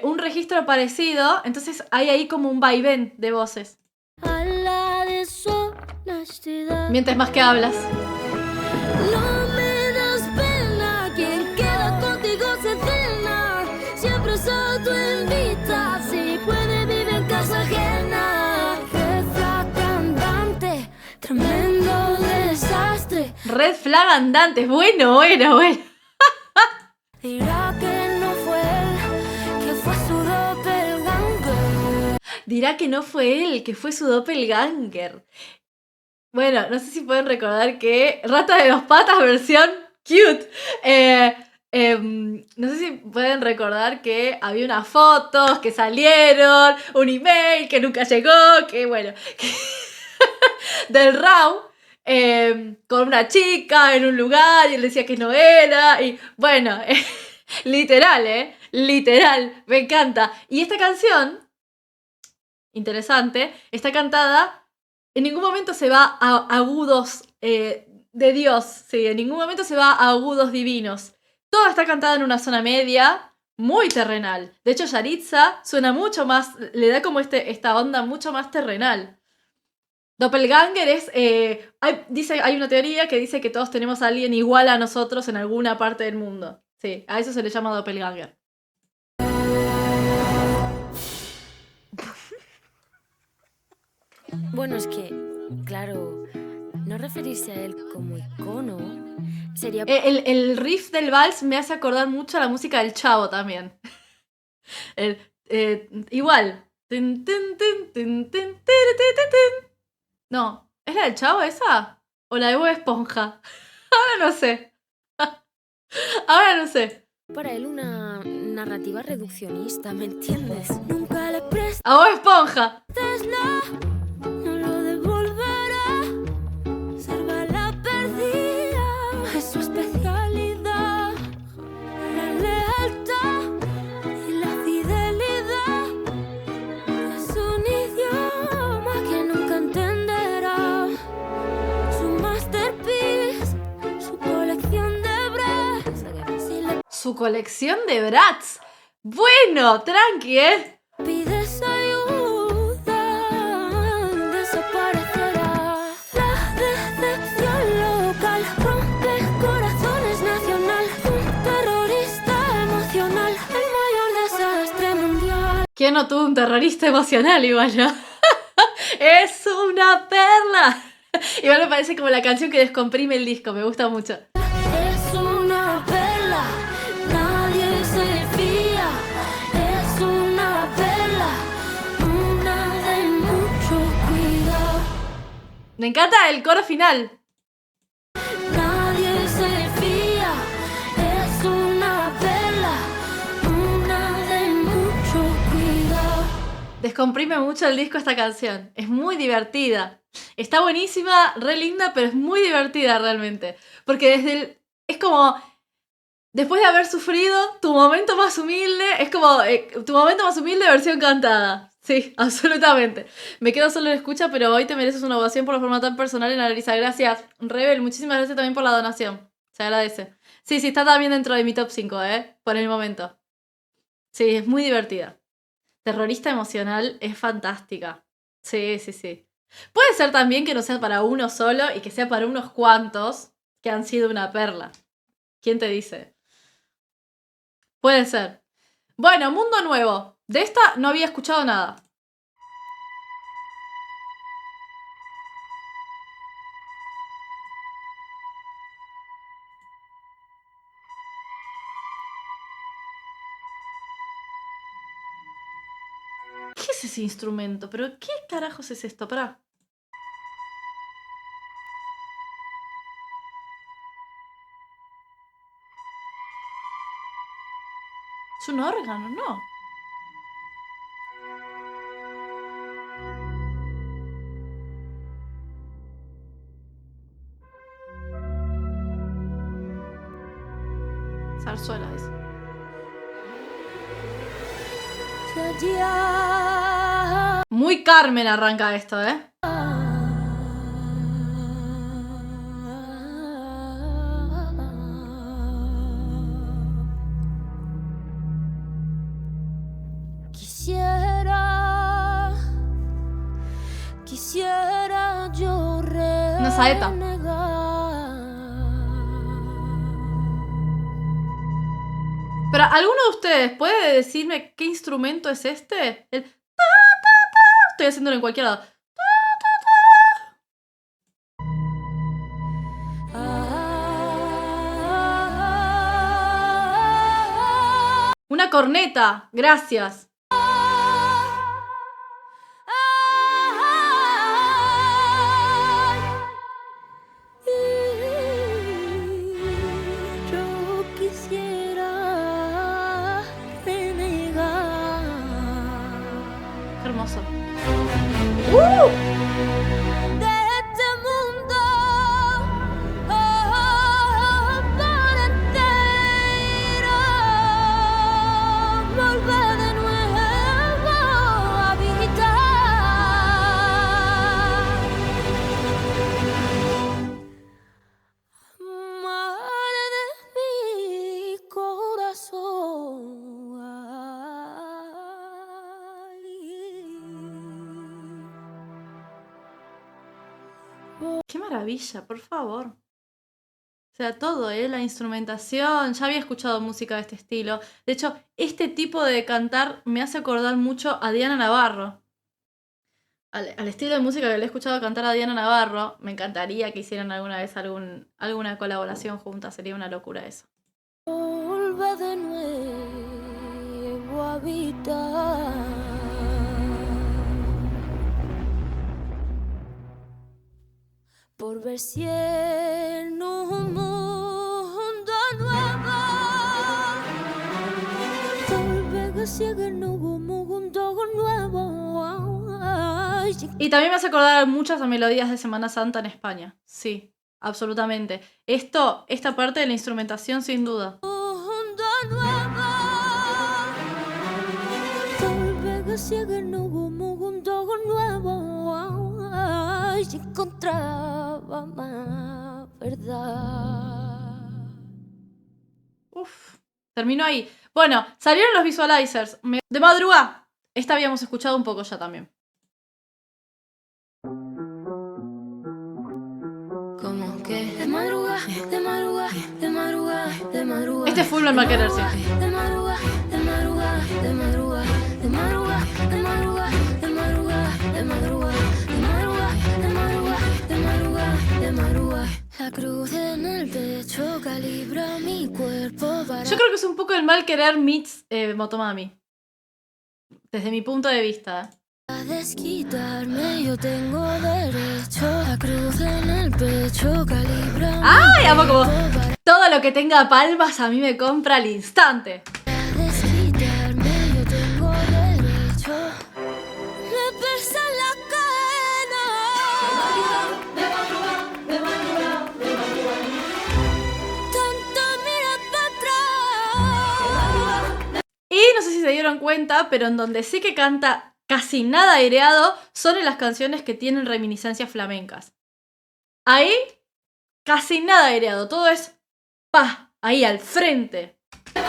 Un registro parecido, entonces hay ahí como un vaivén de voces. A la deshonestidad. Mientes más que hablas. No me das pena, quien queda contigo se cena. Siempre se autoinvita, si puede vive en casa ajena. Red flag andante, tremendo desastre. Red flag andante, bueno. Dirá que no fue él, que fue su doppelganger. Dirá que no fue él, que fue su doppelganger. Bueno, no sé si pueden recordar que Rata de dos patas versión cute. No sé si pueden recordar que había unas fotos que salieron, un email que nunca llegó, que bueno, del Raw, con una chica en un lugar y él decía que no era. Y bueno, literal, literal, me encanta. Y esta canción, interesante, está cantada. En ningún momento se va a agudos de Dios, sí, en ningún momento se va a agudos divinos. Todo está cantado en una zona media, muy terrenal. De hecho, Yaritza suena mucho más, le da como esta onda mucho más terrenal. Doppelganger es, hay una teoría que dice que todos tenemos a alguien igual a nosotros en alguna parte del mundo. Sí, a eso se le llama Doppelganger. Bueno, es que, claro, no referirse a él como icono sería... El riff del vals me hace acordar mucho a la música del Chavo también. Igual. No, ¿es la del Chavo esa? ¿O la de Bob Esponja? Ahora no sé. Ahora no sé. Para él una narrativa reduccionista, ¿me entiendes? Nunca le prestes ¡A Bob Esponja! no lo devolverá. Salva la perdida, es su especialidad. La lealtad y la fidelidad es un idioma que nunca entenderá. Su masterpiece, su colección de bras. Si le Su colección de Bratz. Bueno, tranqui, pides ayuda, desaparecerá. La decepción local rompe corazones nacional. Un terrorista emocional, el mayor desastre mundial. ¿Quién no tuvo un terrorista emocional igual, no? ¡Es una perla! Igual me parece como la canción que descomprime el disco, me gusta mucho. Es una perla, nadie se fía. Es una perla, una de mucho cuidado. Me encanta el coro final. Nadie se fía, es una perla, una de mucho cuidado. Descomprime mucho el disco esta canción. Es muy divertida. Está buenísima, re linda, pero es muy divertida realmente. Porque es como... Después de haber sufrido, tu momento más humilde es como tu momento más humilde versión cantada. Sí, absolutamente. Me quedo solo en escucha, pero hoy te mereces una ovación por la forma tan personal en Analisa. Gracias, Rebel. Muchísimas gracias también por la donación. Se agradece. Sí, está también dentro de mi top 5, por el momento. Sí, es muy divertida. Terrorista emocional es fantástica. Sí. Puede ser también que no sea para uno solo y que sea para unos cuantos que han sido una perla. ¿Quién te dice? Puede ser. Bueno, Mundo Nuevo. De esta no había escuchado nada. ¿Qué es ese instrumento? ¿Pero qué carajos es esto? Pará. ¿Es un órgano? No. Zarzuela es. Muy Carmen arranca esto, Quisiera yo Una saeta. Pero ¿alguno de ustedes puede decirme qué instrumento es este? El ta, ta, ta. Estoy haciéndolo en cualquier lado. Una corneta. Gracias. hermoso. de este mundo por entero, volver de nuevo a habitar. Mar de mi corazón. Qué maravilla, por favor. O sea, todo, la instrumentación. Ya había escuchado música de este estilo. De hecho, este tipo de cantar me hace acordar mucho a Diana Navarro. Al estilo de música que le he escuchado cantar a Diana Navarro, me encantaría que hicieran alguna vez alguna colaboración juntas. Sería una locura eso. Vuelve de nuevo a habitar. Por ver si en un mundo nuevo volver a seguir en un mundo nuevo. Ay, Y también me hace acordar muchas melodías de Semana Santa en España. Sí, absolutamente. Esta parte de la instrumentación, sin duda. mundo nuevo volver a seguir en un mundo nuevo. Ay, si encontraba más verdad. Uf, terminó ahí. Bueno, salieron los visualizers. De madrugada. Esta habíamos escuchado un poco ya también. Como que de madrugada, de madrugada, de madrugada, de madrugada. Este es full mal quererse. De madrugada, de madrugada, de madrugada, de madrugada, de madrugada, de madrugada, de madrugada, de madrugada, de madrugada, de madrugada, de madrugada. La cruz en el pecho calibra mi cuerpo para Yo creo que es un poco el mal querer meets Motomami. Desde mi punto de vista. desquitarme. Yo tengo derecho. La cruz en el pecho calibra mi ¡Ay! Amo como cuerpo para todo lo que tenga palmas a mí me compra al instante. desquitarme. Yo tengo derecho. Me pesa la cadena. Tanto mirar para atrás. Y no sé si se dieron cuenta, pero en donde sí que canta casi nada aireado son en las canciones que tienen reminiscencias flamencas. Ahí, casi nada aireado. Todo es pa, ahí al frente. No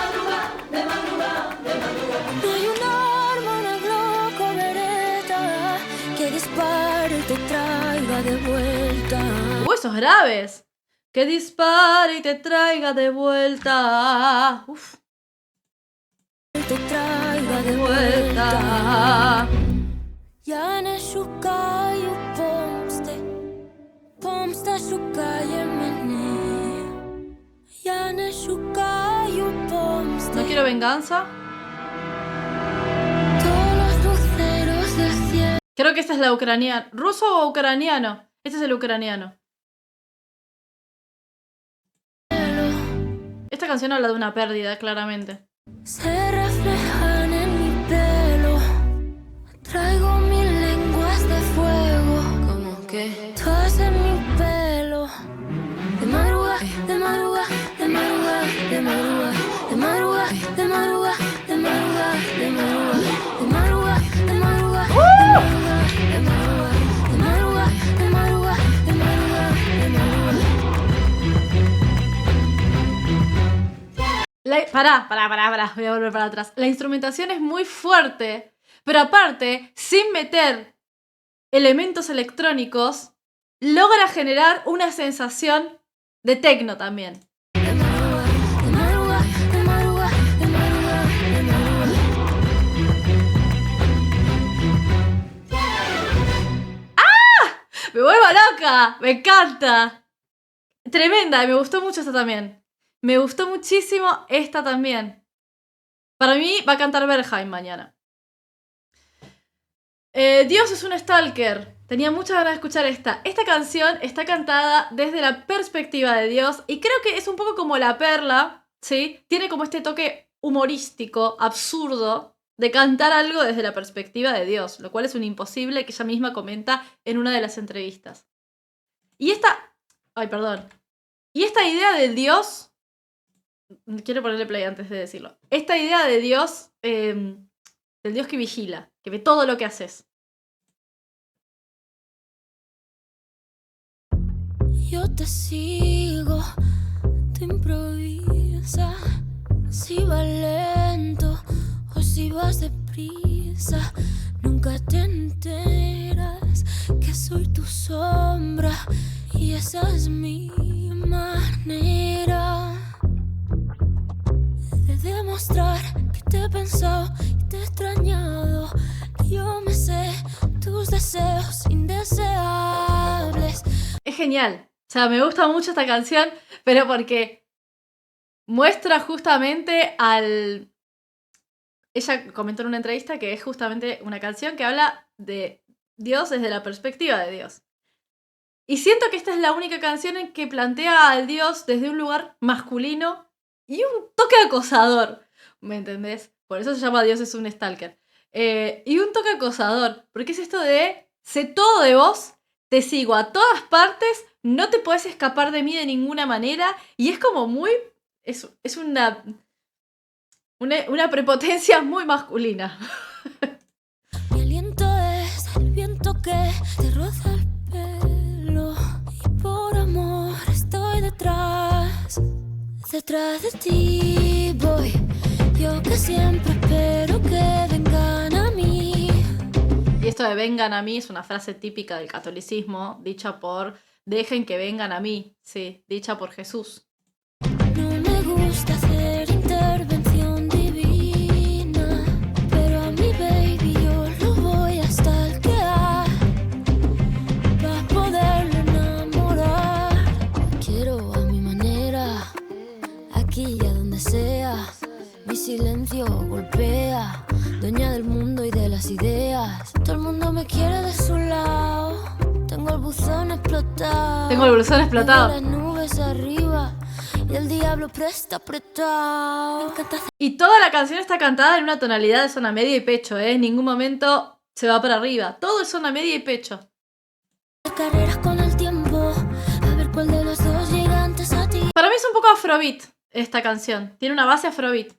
hay un arma, una Glock o Beretta que dispare y te traiga de vuelta. Huesos graves. Que dispare y te traiga de vuelta. Uf, Te traiga de vuelta. vuelta. Ja ne szukaju pomsta szukає мене. Ja не szukaju pomsty. No quiero venganza. Todos los luceros del cielo. Creo que esta es la ucraniana. ¿Ruso o ucraniano? Este es el ucraniano. Esta canción habla de una pérdida, claramente. Se reflejan en mi pelo. Traigo mil lenguas de fuego. Como que todas en mi pelo. De madrugada, de madrugada, de madrugada, de madrugada, de madrugada, de madrugada, de madrugada, de madrugada, de madrugada, de madrugada, de madrugada, de madrugada, de madrugada, de madrugada, de madrugada. Pará, voy a volver para atrás. La instrumentación es muy fuerte, pero aparte, sin meter elementos electrónicos, logra generar una sensación de techno también. De madrugada, de madrugada, de madrugada, de madrugada, de madrugada. ¡Me vuelvo loca! ¡Me encanta! Tremenda, me gustó mucho esta también. Me gustó muchísimo esta también. Para mí va a cantar Berghain mañana. Dios es un stalker. Tenía muchas ganas de escuchar esta. Esta canción está cantada desde la perspectiva de Dios y creo que es un poco como La Perla, ¿sí? Tiene como este toque humorístico, absurdo, de cantar algo desde la perspectiva de Dios, lo cual es un imposible que ella misma comenta en una de las entrevistas. Y esta... Ay, perdón. Y esta idea del Dios... Quiero ponerle play antes de decirlo. Esta idea de Dios, del Dios que vigila, que ve todo lo que haces. Yo te sigo, te improvisa, si vas lento o si vas deprisa, nunca te enteras que soy tu sombra y esa es mi manera de demostrar que te he pensado y te he extrañado, que yo me sé tus deseos indeseables. Es genial. O sea, me gusta mucho esta canción, pero porque muestra justamente al... Ella comentó en una entrevista que es justamente una canción que habla de Dios desde la perspectiva de Dios. Y siento que esta es la única canción en que plantea al Dios desde un lugar masculino y un toque acosador. ¿Me entendés? Por eso se llama Dios es un stalker. Y un toque acosador. Porque es esto de sé todo de vos, te sigo a todas partes, no te podés escapar de mí de ninguna manera. Y es como muy... Es una prepotencia muy masculina. Mi aliento es el viento que te roza el pelo y por amor estoy detrás de ti voy. Yo que siempre espero que vengan a mí. Y esto de vengan a mí es una frase típica del catolicismo, dicha por dejen que vengan a mí, sí, dicha por Jesús. No me gusta hacer intervención divina, pero a mi baby yo lo voy a stalkear para poderlo enamorar. Quiero a mi manera, aquí y a donde sea. Mi silencio golpea, dueña del mundo y de las ideas. Todo el mundo me quiere de su lado. Tengo el buzón explotado. Tengo las nubes arriba y el diablo presta apretado. Y toda la canción está cantada en una tonalidad de zona media y pecho, ¿eh? En ningún momento se va para arriba. Todo es zona media y pecho. Carreras con el tiempo, a ver cuál de los dos llega antes a ti. Para mí es un poco afrobeat esta canción. Tiene una base afrobeat.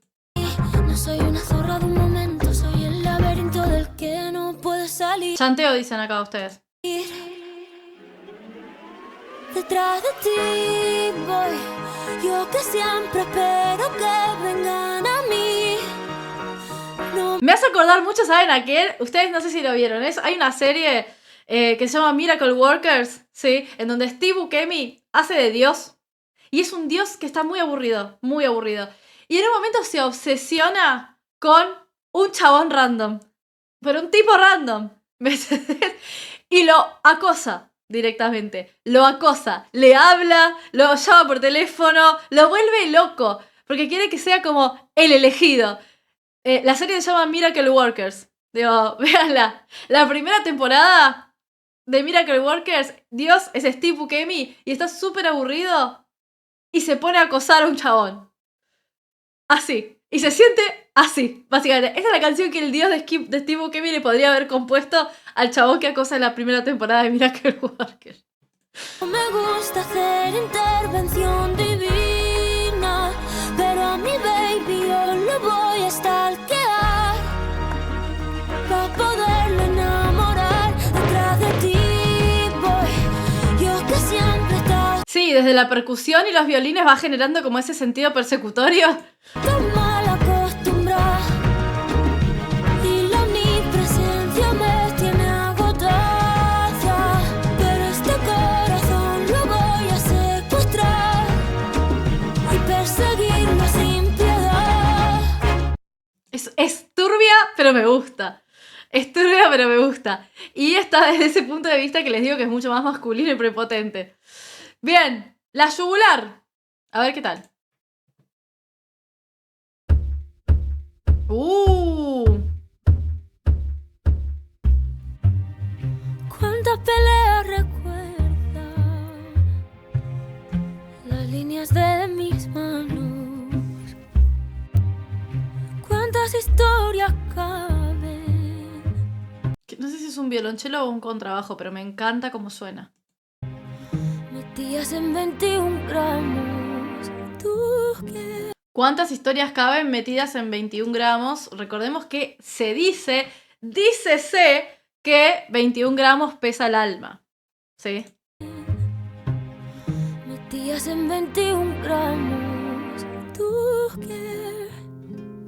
No soy una zorra de un momento, soy el laberinto del que no puedes salir. Chanteo, dicen acá ustedes. Detrás de ti voy, yo que siempre espero que vengan a mí. No. Me hace acordar mucho, ¿saben a qué? Ustedes no sé si lo vieron. Hay una serie que se llama Miracle Workers, ¿sí? En donde Steve Buscemi hace de Dios. Y es un Dios que está muy aburrido, muy aburrido. Y en un momento se obsesiona con un chabón random. Pero un tipo random. ¿Me entendés? Y lo acosa directamente. Lo acosa. Le habla, lo llama por teléfono, lo vuelve loco. Porque quiere que sea como el elegido. La serie se llama Miracle Workers. Digo, véanla. La primera temporada de Miracle Workers, Dios es Steve Buscemi y está súper aburrido y se pone a acosar a un chabón. Así. Y se siente así, básicamente. Esta es la canción que el Dios de Steve Buscemi le podría haber compuesto al chabón que acosa en la primera temporada de Miracle Workers. No me gusta hacer intervención divina, pero a mi baby yo lo voy a stalkear para poderlo enamorar. Detrás de ti voy, yo que siempre estás Sí, desde la percusión y los violines va generando como ese sentido persecutorio. tan mal acostumbrada y la omnipresencia me tiene agotada. Pero este corazón lo voy a secuestrar y perseguirlo sin piedad. Es turbia, pero me gusta. Es turbia, pero me gusta. Y está desde ese punto de vista que les digo que es mucho más masculino y prepotente. Bien, la yugular. A ver qué tal. ¿Cuántas peleas recuerdas? Las líneas de mis manos. ¿Cuántas ¿Cuántas historias caben? No sé si es un violonchelo o un contrabajo, pero me encanta cómo suena. Metidas en 21 gramos. ¿Tú qué? ¿Cuántas historias caben metidas en 21 gramos? Recordemos que dícese que 21 gramos pesa el alma. ¿Sí? Metidas en 21 gramos. ¿Tú qué?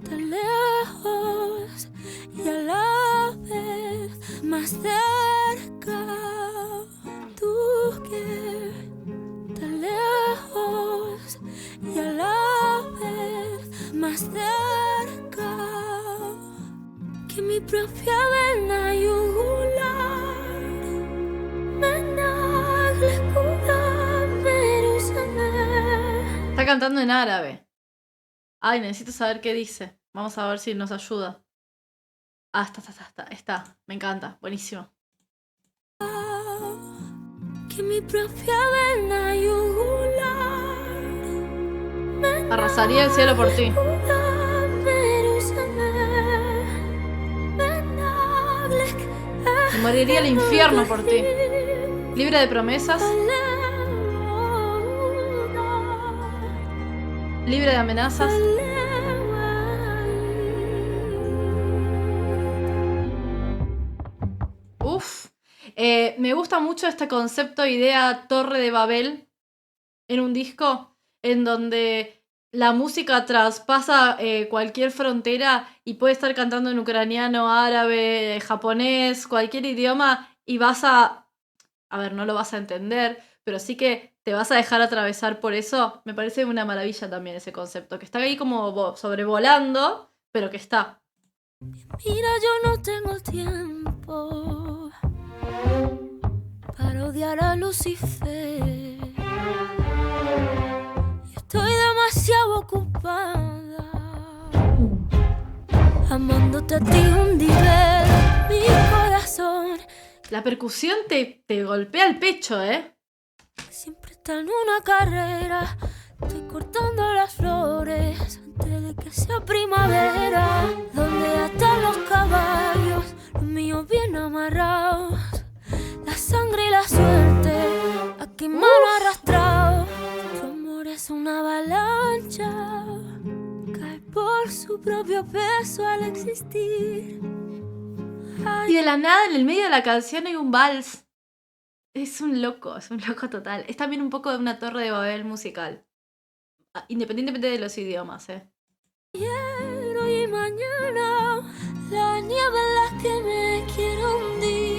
Tan lejos y a la vez más cerca. ¿Tú qué? Tan lejos y a la vez más cerca que mi propia vena yugular. Está cantando en árabe. Ay, necesito saber qué dice. Vamos a ver si nos ayuda. Ah, está. Me encanta. Buenísimo. Que mi propia vena yugular. Arrasaría el cielo por ti. Y moriría el infierno por ti. Libre de promesas. Libre de amenazas. Uf. Me gusta mucho este concepto, idea Torre de Babel en un disco en donde la música traspasa cualquier frontera y puede estar cantando en ucraniano, árabe, japonés, cualquier idioma y vas a ver, no lo vas a entender, pero sí que te vas a dejar atravesar por eso. Me parece una maravilla también ese concepto, que está ahí como sobrevolando, pero que está. Mira, yo no tengo tiempo para odiar a Lucifer. Estoy demasiado ocupada amándote a ti un nivel, mi corazón. La percusión te golpea el pecho, ¿eh? Siempre está en una carrera. Estoy cortando las flores antes de que sea primavera. Donde están los caballos, los míos bien amarrados. La sangre y la suerte, aquí me han arrastrado. Tu amor es una avalancha, cae por su propio peso al existir. Y de la nada, en el medio de la canción hay un vals. Es un loco total. Es también un poco de una torre de Babel musical. Independientemente de los idiomas, Ayer, hoy y mañana, la nieve en la que me quiero hundir.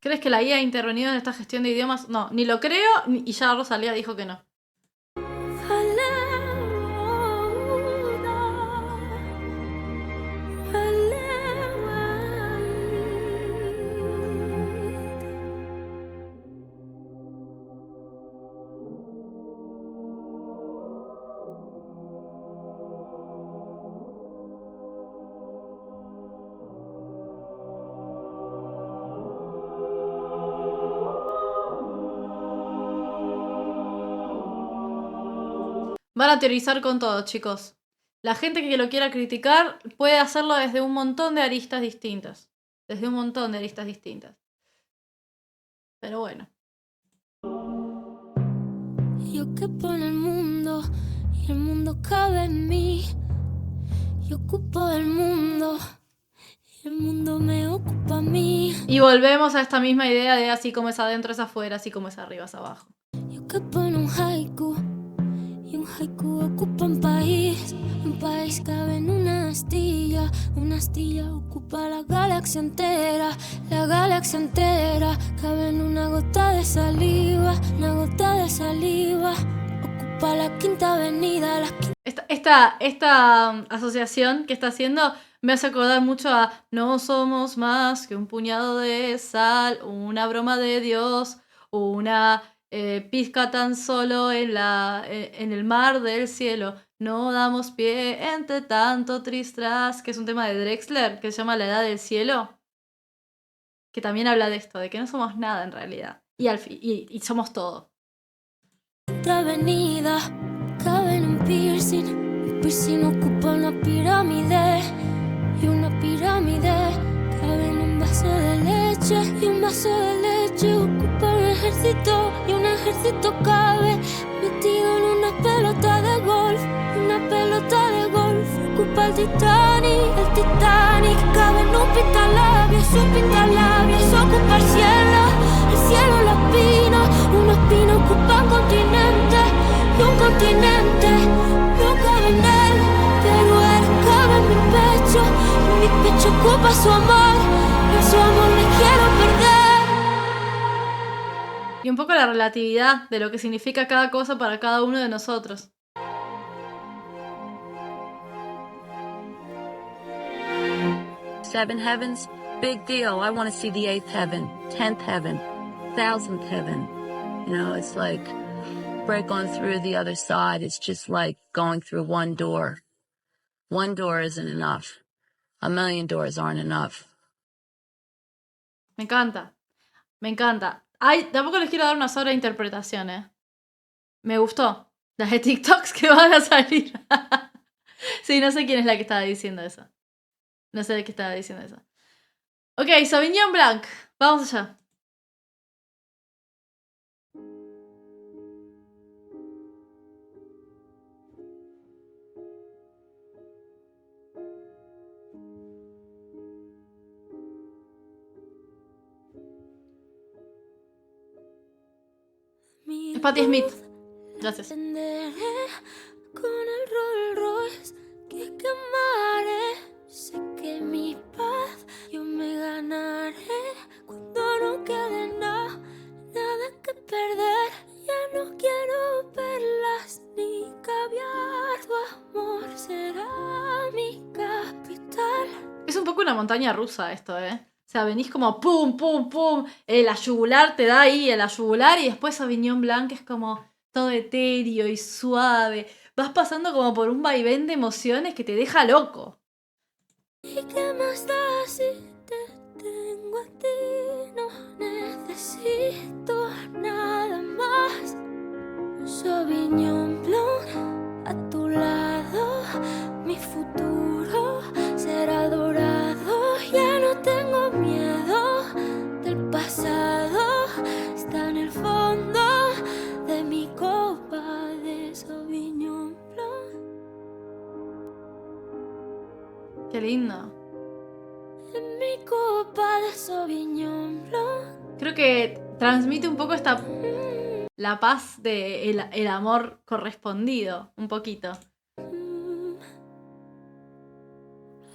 ¿Crees que la IA ha intervenido en esta gestión de idiomas? No, ni lo creo, y ya Rosalía dijo que no. Van a teorizar con todo, chicos. La gente que lo quiera criticar puede hacerlo desde un montón de aristas distintas. Pero bueno. Yo quepo en el mundo y el mundo cabe en mí. Yo ocupo el mundo y el mundo me ocupa a mí. Y volvemos a esta misma idea de así como es adentro es afuera, así como es arriba es abajo. Yo quepo en un haiku y un haiku ocupa un país cabe en una astilla ocupa la galaxia entera cabe en una gota de saliva, ocupa la quinta avenida, Esta asociación que está haciendo me hace acordar mucho a no somos más que un puñado de sal, una broma de Dios, una pizca tan solo en el mar del cielo. No damos pie entre tanto tristras, que es un tema de Drexler que se llama La Edad del Cielo. que también habla de esto, de que no somos nada en realidad. Y somos todo. Otra avenida, cabe en un piercing. Un piercing ocupa una pirámide. Y una pirámide cabe en un vaso de leche. Y un vaso de leche ocupa un ejército. Y un ejército cabe metido en una pelota de golf. Una pelota de golf ocupa el Titanic. El Titanic cabe en un pintalabios. Un pintalabios ocupa el cielo. El cielo las pinas. Unas pinas ocupan continente. Y un continente no cabe en él, pero él cabe en mi pecho. Y mi pecho ocupa su amor. En su amor me quiero perder. Y un poco la relatividad de lo que significa cada cosa para cada uno de nosotros. Seven heavens, big deal. I want to see the 8th heaven, 10th heaven, 1000th heaven. You know, it's like break on through the other side. It's just like going through one door. One door isn't enough. A million doors aren't enough. Me encanta. Me encanta. Ay, tampoco les quiero dar una sobreinterpretación, ¿eh? Me gustó. Las de TikToks que van a salir. Sí, no sé quién es la que estaba diciendo eso. No sé de qué estaba diciendo eso. Ok, Sauvignon Blanc. Vamos allá. Es Patti Smith. Gracias. Encenderé con el Rolls Royce que quemaré. Sé que mi paz yo me ganaré cuando no quede nada que perder. Ya no quiero perlas ni caviar. Tu amor será mi capital. Es un poco una montaña rusa esto, ¿eh? O sea, venís como pum, pum, pum. La yugular te da ahí el yugular y después Sauvignon Blanc es como todo etéreo y suave. Vas pasando como por un vaivén de emociones que te deja loco. ¿Y qué más da si te tengo a ti? No necesito nada más. Sauvignon Blanc a tu lado. Mi futuro será dorado. Ya no tengo miedo del pasado. Está en el fondo de mi copa de Sauvignon Blanc. Qué lindo. En mi copa de Sauvignon Blanc. Creo que transmite un poco la paz de el amor correspondido, un poquito.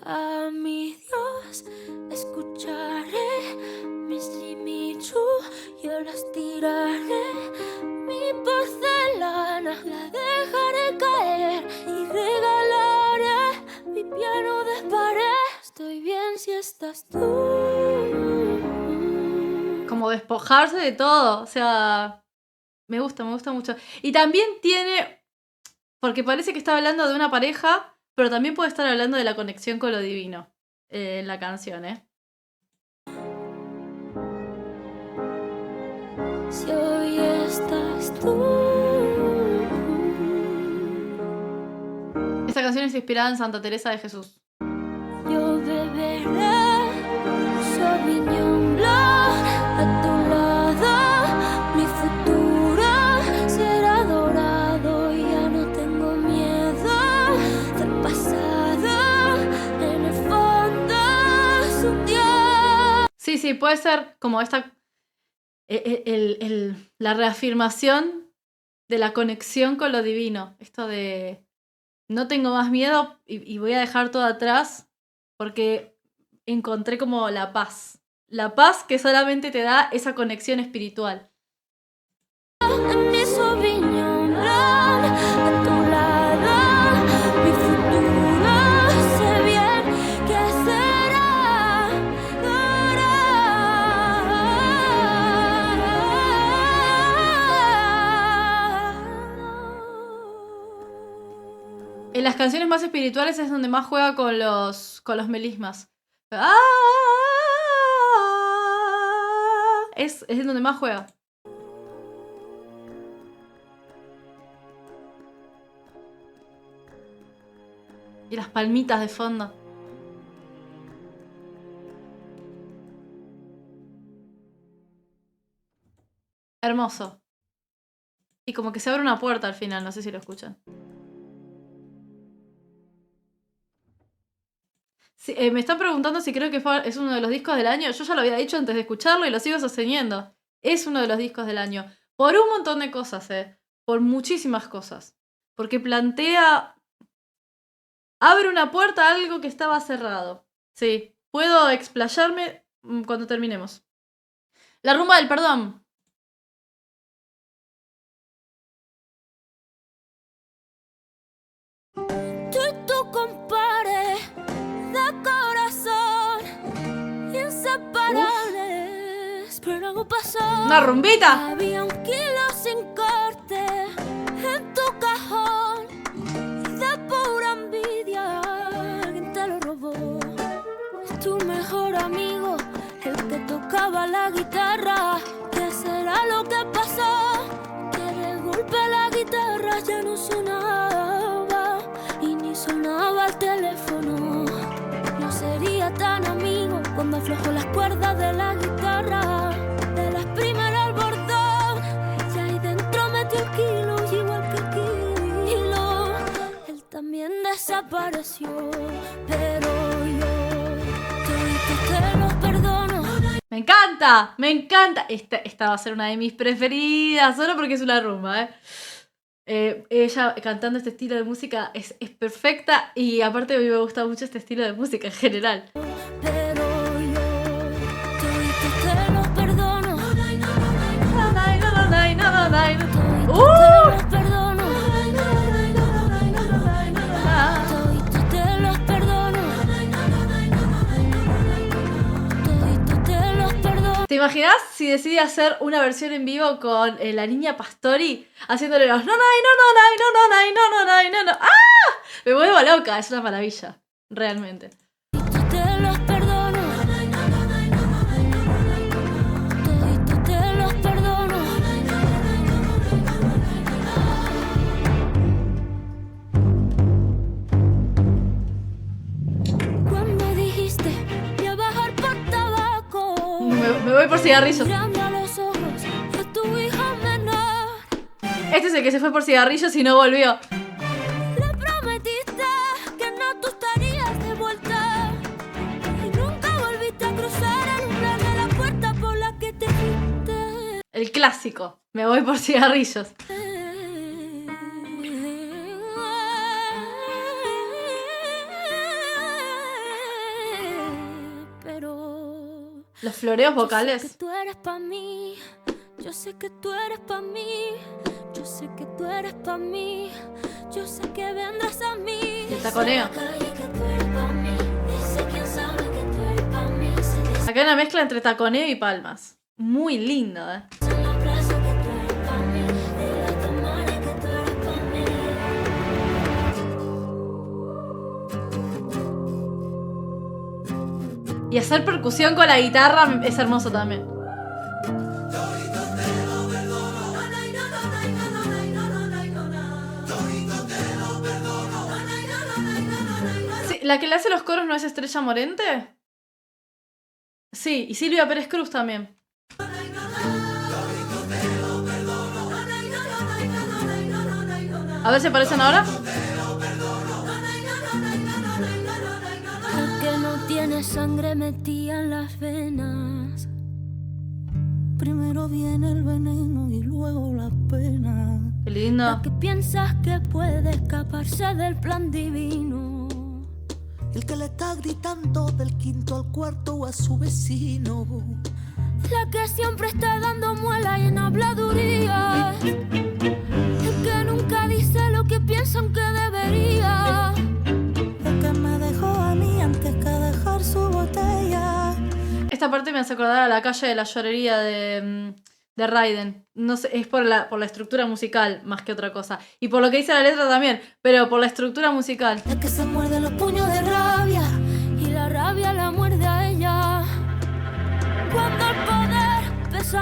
A mi Dios escucharé mis limichú, yo las tiraré. Mi porcelana la dejaré caer y regalaré mi piano de pared. Estoy bien si estás tú. Como despojarse de todo, o sea, me gusta mucho. Y también tiene, porque parece que está hablando de una pareja, pero también puede estar hablando de la conexión con lo divino en la canción, ¿eh? Si hoy estás tú. Esta canción es inspirada en Santa Teresa de Jesús. Yo beberé Sauvignon Blanc a tu lado. Mi futuro será dorado. Ya no tengo miedo del pasado. En el fondo es un Dios. Sí, puede ser como esta la reafirmación de la conexión con lo divino. Esto de no tengo más miedo y voy a dejar todo atrás porque encontré como la paz. La paz que solamente te da esa conexión espiritual. En mi Sauvignon Blanc a tu lado. Mi futuro sé bien que será dorado. En las canciones más espirituales es donde más juega con los melismas. es en donde más juega. Y las palmitas de fondo. Hermoso. Y como que se abre una puerta al final, no sé si lo escuchan. Sí, me están preguntando si creo que es uno de los discos del año. Yo ya lo había dicho antes de escucharlo y lo sigo sosteniendo. Es uno de los discos del año. Por un montón de cosas, por muchísimas cosas. Porque plantea... Abre una puerta a algo que estaba cerrado. Sí, puedo explayarme cuando terminemos. La rumba del perdón. Tú y tu compadre de corazón, inseparables, pero algo pasó. ¡Una rumbita! Había un kilo sin corte en tu cajón y de pura envidia alguien te lo robó. Es tu mejor amigo, el que tocaba la guitarra. ¿Qué será lo que pasó? Que de golpe la guitarra ya no sonaba y ni sonaba el teléfono. No sería tan amigo cuando aflojó las cuerdas de la guitarra. De las primeras al bordón, y ahí dentro metió el kilo, igual que el kilo. Él también desapareció, pero yo te lo perdono. ¡Me encanta! ¡Me encanta! Esta va a ser una de mis preferidas, solo porque es una rumba, ella cantando este estilo de música es perfecta y aparte a mí me gusta mucho este estilo de música en general. Pero yo te lo perdono. Te lo perdono. Te los perdono. Te los perdono. ¿Te imaginas si decide hacer una versión en vivo con la niña Pastori haciéndole los no? ¡Ah! Me vuelvo loca, es una maravilla, realmente. Te los perdono. Te los perdono. Cuando dijiste voy a bajar por tabaco, Me voy por cigarrillos. mirando a los ojos de tu hija menor, Este es el que se fue por cigarrillos y no volvió. le prometiste que no tú estarías de vuelta y nunca volviste a cruzar el umbral de la puerta por la que te fuiste. El clásico. Me voy por cigarrillos. Pero Los floreos yo sé vocales. que tú eres pa' mí. Yo sé que tú eres pa' mí. Yo sé que tú eres pa' mí. Yo sé que vendrás a mí. El taconeo. Dice la calle que tú eres pa' mí. Dice quién sabe que tú eres pa' mí. Se dice Acá hay una mezcla entre taconeo y palmas. Muy lindo, en la plaza que tú eres pa' mí. De las tamales que tú eres pa' mí. Y hacer percusión con la guitarra es hermoso también. Sí, ¿la que le hace los coros no es Estrella Morente? Sí, y Silvia Pérez Cruz también. A ver si aparecen ahora. El que no tiene sangre metida en las venas. Primero viene el veneno y luego la pena. Qué lindo. La que piensas que puede escaparse del plan divino. El que le está gritando del quinto al cuarto a su vecino. La que siempre está dando muela y en habladuría. El que nunca dice lo que piensa aunque debería. El que me dejó a mí antes que dejar su botella. Esta parte me hace acordar a La calle de la llorería de Raiden. No sé, es por la estructura musical más que otra cosa. Y por lo que dice la letra también, pero por la estructura musical. El que se muerde los puños de rabia y la rabia la muerde a ella. Cuando el poder pesa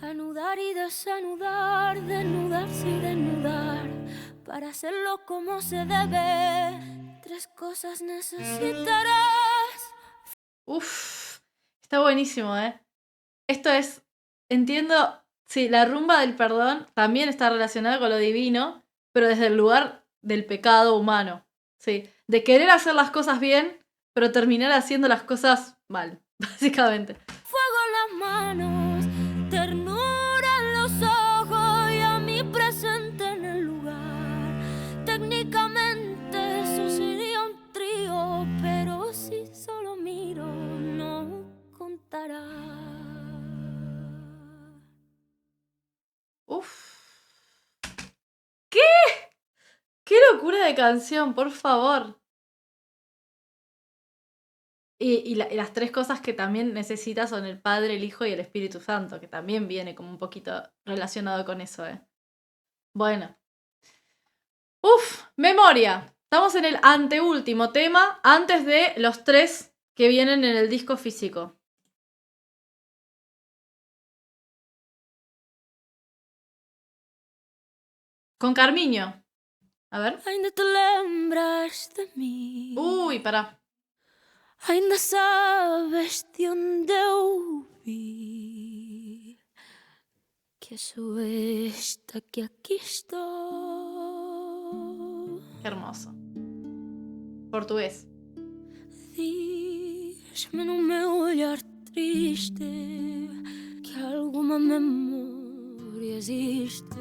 Anudar y desanudar, desnudarse y desnudar. Para hacerlo como se debe, 3 cosas necesitarás. Uf, está buenísimo, ¿eh? Esto es, entiendo, sí, la rumba del perdón también está relacionada con lo divino, pero desde el lugar del pecado humano, sí, de querer hacer las cosas bien, pero terminar haciendo las cosas mal, básicamente. Fuego en las manos, ternura en los ojos y a mí presente en el lugar. Técnicamente eso sería un trío, pero si solo miro no contará. Uf. ¿Qué? ¡Qué locura de canción, por favor! Y las 3 cosas que también necesitas son el Padre, el Hijo y el Espíritu Santo, que también viene como un poquito relacionado con eso, ¿eh? Bueno. Uf, memoria. Estamos en el anteúltimo tema, antes de los 3 que vienen en el disco físico. Con Carmiño. A ver. Ainda te lembras de mí. Uy, pará. Ainda sabes de onde eu vi. Que sou esta que aquí estou. Qué hermoso. Portugués. Diz-me no meu olhar triste que alguma memória existe.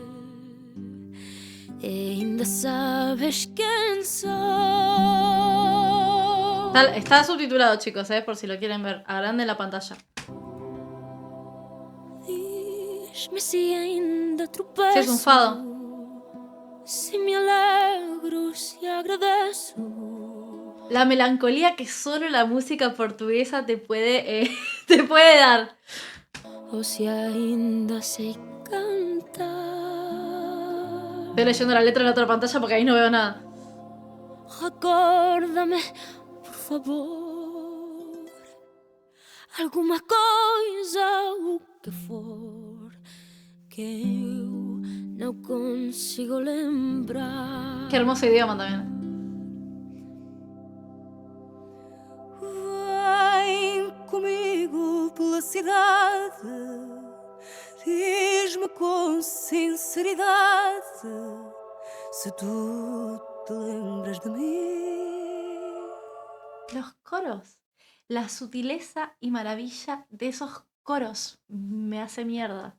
E ainda sabes quem sou. Está subtitulado, chicos, por si lo quieren ver. Agranden la pantalla. Diz-me se ainda tropeço. Sí, es un fado. Se me alegro, se agradeço. La melancolía que solo la música portuguesa te puede dar. Ou se ainda sei cantar. Estoy leyendo la letra en la otra pantalla porque ahí no veo nada. Recórdame, por favor, alguma coisa, o que for, que eu não consigo lembrar. Qué hermoso idioma también. Vem comigo pela cidade, diz-me com sinceridade se tu te lembras de mí. Los coros. La sutileza y maravilla de esos coros me hace mierda.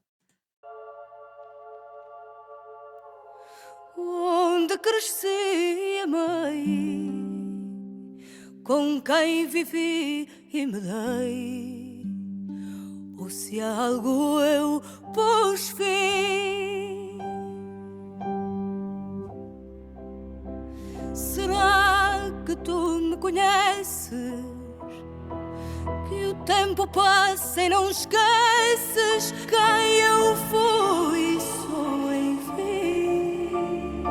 Onde cresci e amei, com quem vivi e me dei, ou se a algo eu pus fim. Será que tu me conheces? Que o tempo passa e não esqueces quem eu fui, sou enfim.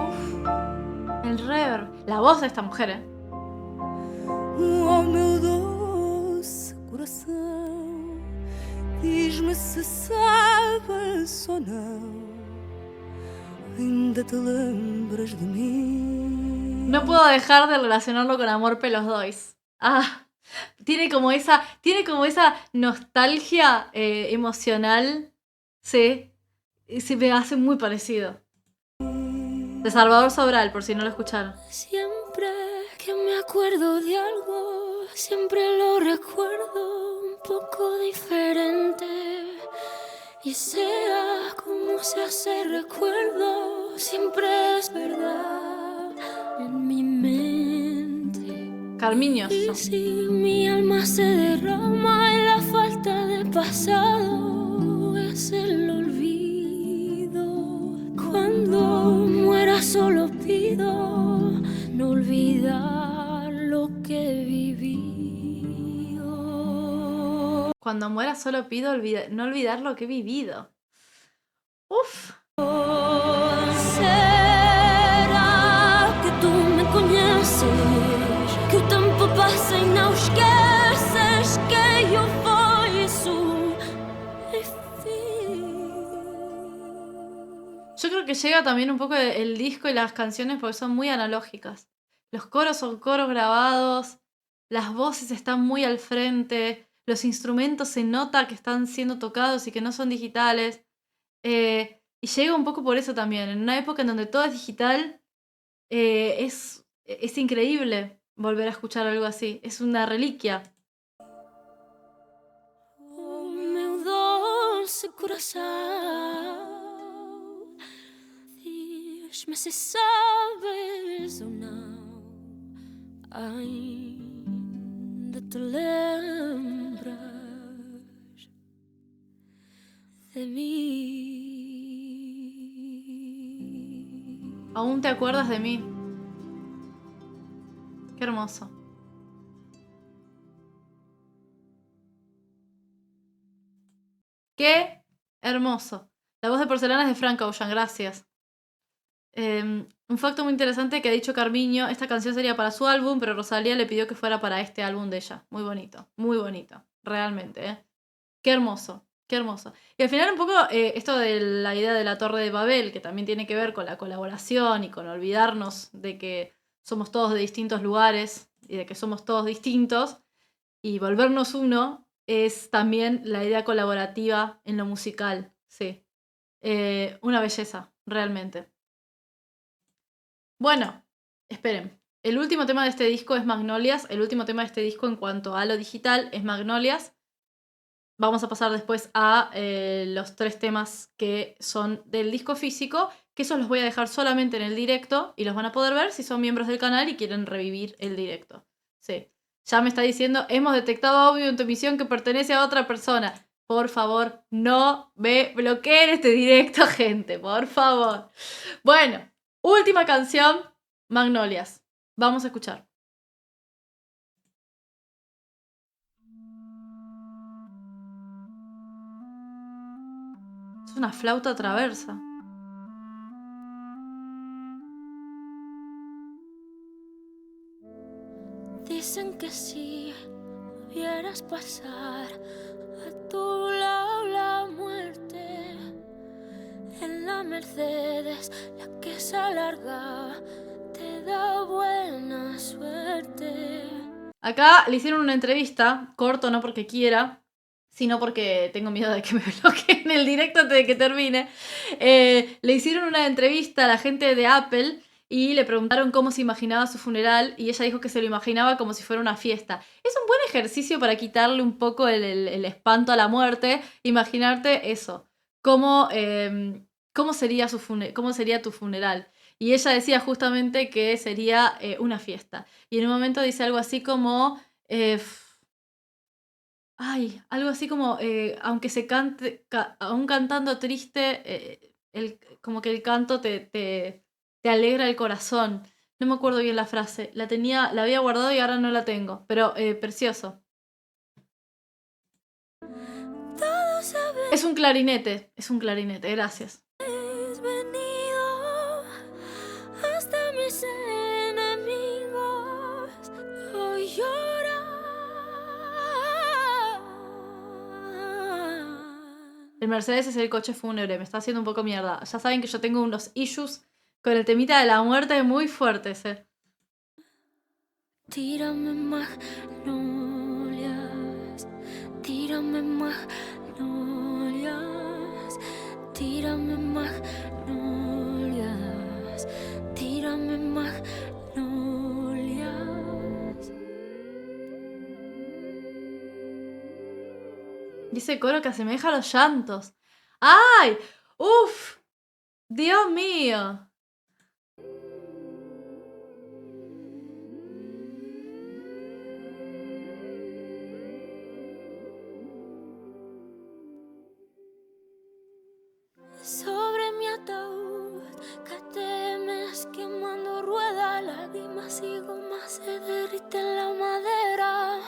El reverb. La voz de esta mujer, Oh, meu doce coração, diz-me se sabes ou não, ainda te lembras de mim. No puedo dejar de relacionarlo con Amor Pelos Dois. Ah, tiene como esa nostalgia emocional. Sí, y se me hace muy parecido. De Salvador Sobral, por si no lo escucharon. Siempre que me acuerdo de algo, siempre lo recuerdo un poco diferente. Y sea como se hace recuerdo, siempre es verdad en mi mente. Carmiño. Y si mi alma se derrama en la falta de pasado, es el olvido. Cuando muera solo pido no olvidar lo que he vivido. Cuando muera solo pido no olvidar lo que he vivido. Uf. Será que tu me conheces? Que o tempo passa e não esqueces que eu fui isso, Yo creo que llega también un poco el disco y las canciones porque son muy analógicas. Los coros son coros grabados, las voces están muy al frente, los instrumentos se nota que están siendo tocados y que no son digitales. Y llega un poco por eso también. En una época en donde todo es digital, es increíble volver a escuchar algo así. Es una reliquia. O meu doce coração, diz-me se sabes ou não, ainda te lembras de mim. Aún te acuerdas de mí. Qué hermoso. Qué hermoso. La voz de Porcelana es de Frank Ocean, gracias. Un facto muy interesante que ha dicho Carmiño, esta canción sería para su álbum, pero Rosalía le pidió que fuera para este álbum de ella. Muy bonito, realmente, ¿eh? Qué hermoso, qué hermoso. Y al final un poco esto de la idea de la Torre de Babel, que también tiene que ver con la colaboración y con olvidarnos de que somos todos de distintos lugares y de que somos todos distintos, y volvernos uno es también la idea colaborativa en lo musical, sí. Una belleza, realmente. Bueno, esperen. El último tema de este disco es Magnolias. El último tema de este disco en cuanto a lo digital es Magnolias. Vamos a pasar después a los 3 temas que son del disco físico, que esos los voy a dejar solamente en el directo y los van a poder ver si son miembros del canal y quieren revivir el directo. Sí. Ya me está diciendo, hemos detectado audio en tu emisión que pertenece a otra persona. Por favor, no me bloqueen este directo, gente, por favor. Bueno, última canción, Magnolias. Vamos a escuchar. Es una flauta traversa. Dicen que si vieras pasar a tu lado la muerte en la Mercedes, la que se alarga, te da buena suerte. Acá le hicieron una entrevista, corto no porque quiera, sino porque tengo miedo de que me bloqueen el directo antes de que termine. Le hicieron una entrevista a la gente de Apple y le preguntaron cómo se imaginaba su funeral y ella dijo que se lo imaginaba como si fuera una fiesta. Es un buen ejercicio para quitarle un poco el espanto a la muerte, imaginarte eso, cómo sería cómo sería tu funeral. Y ella decía justamente que sería una fiesta. Y en un momento dice algo así como... algo así como, aunque se cante, aún cantando triste, como que el canto te alegra el corazón. No me acuerdo bien la frase. La había guardado y ahora no la tengo. Pero precioso. Es un clarinete, gracias. Has venido hasta mis enemigos, hoy lloran. El Mercedes es el coche fúnebre, me está haciendo un poco mierda. Ya saben que yo tengo unos issues con el temita de la muerte muy fuertes, Tírame magnolias, tírame magnolias, tírame magnolias, tírame magnolias. Dice coro que asemeja a los llantos. ¡Ay! ¡Uf! ¡Dios mío! Sobre mi ataúd, que temes quemando rueda, lágrimas y goma se derriten la madera.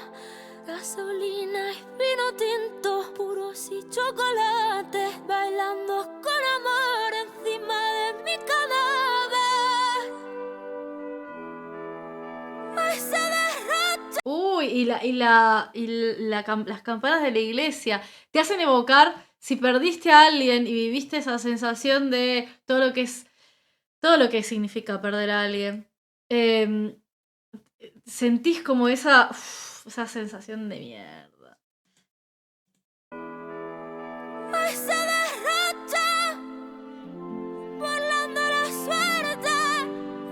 Gasolina y vino tinto, puros y chocolates, bailando con amor encima de mi cadáver. Ay, se derrocha. Uy, las campanas de la iglesia te hacen evocar si perdiste a alguien y viviste esa sensación de todo lo que significa perder a alguien, sentís como esa sensación de mierda. Hoy se derrocha, burlando la suerte,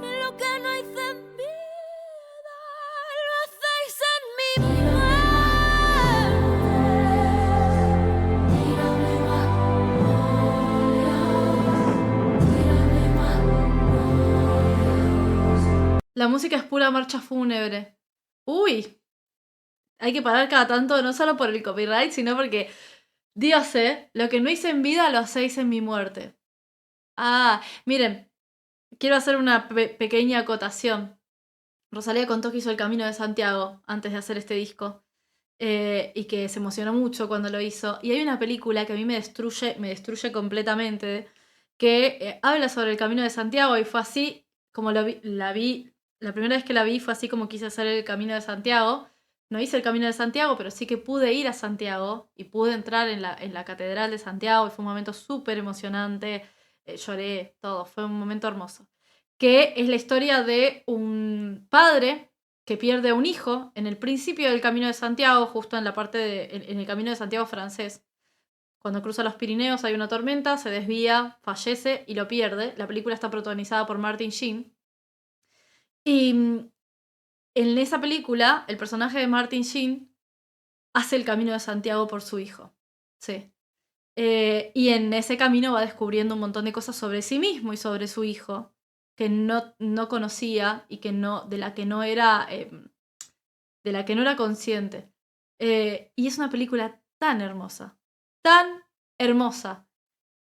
y lo que no hice en vida, lo hacéis en mi mente. La música es pura marcha fúnebre. Uy, hay que parar cada tanto, no solo por el copyright, sino porque, Dios, lo que no hice en vida lo hacéis en mi muerte. Ah, miren, quiero hacer una pequeña acotación. Rosalía contó que hizo el Camino de Santiago antes de hacer este disco. Y que se emocionó mucho cuando lo hizo. Y hay una película que a mí me destruye completamente, que habla sobre el Camino de Santiago y fue así como la primera vez que la vi fue así como quise hacer el Camino de Santiago. No hice el Camino de Santiago, pero sí que pude ir a Santiago y pude entrar en la Catedral de Santiago y fue un momento súper emocionante. Lloré, todo, fue un momento hermoso. Que es la historia de un padre que pierde a un hijo en el principio del Camino de Santiago, justo en la parte en el Camino de Santiago francés. Cuando cruza los Pirineos hay una tormenta, se desvía, fallece y lo pierde. La película está protagonizada por Martin Sheen. Y en esa película, el personaje de Martin Sheen hace el Camino de Santiago por su hijo. Sí. Y en ese camino va descubriendo un montón de cosas sobre sí mismo y sobre su hijo que no conocía y de la que no era consciente. Y es una película tan hermosa,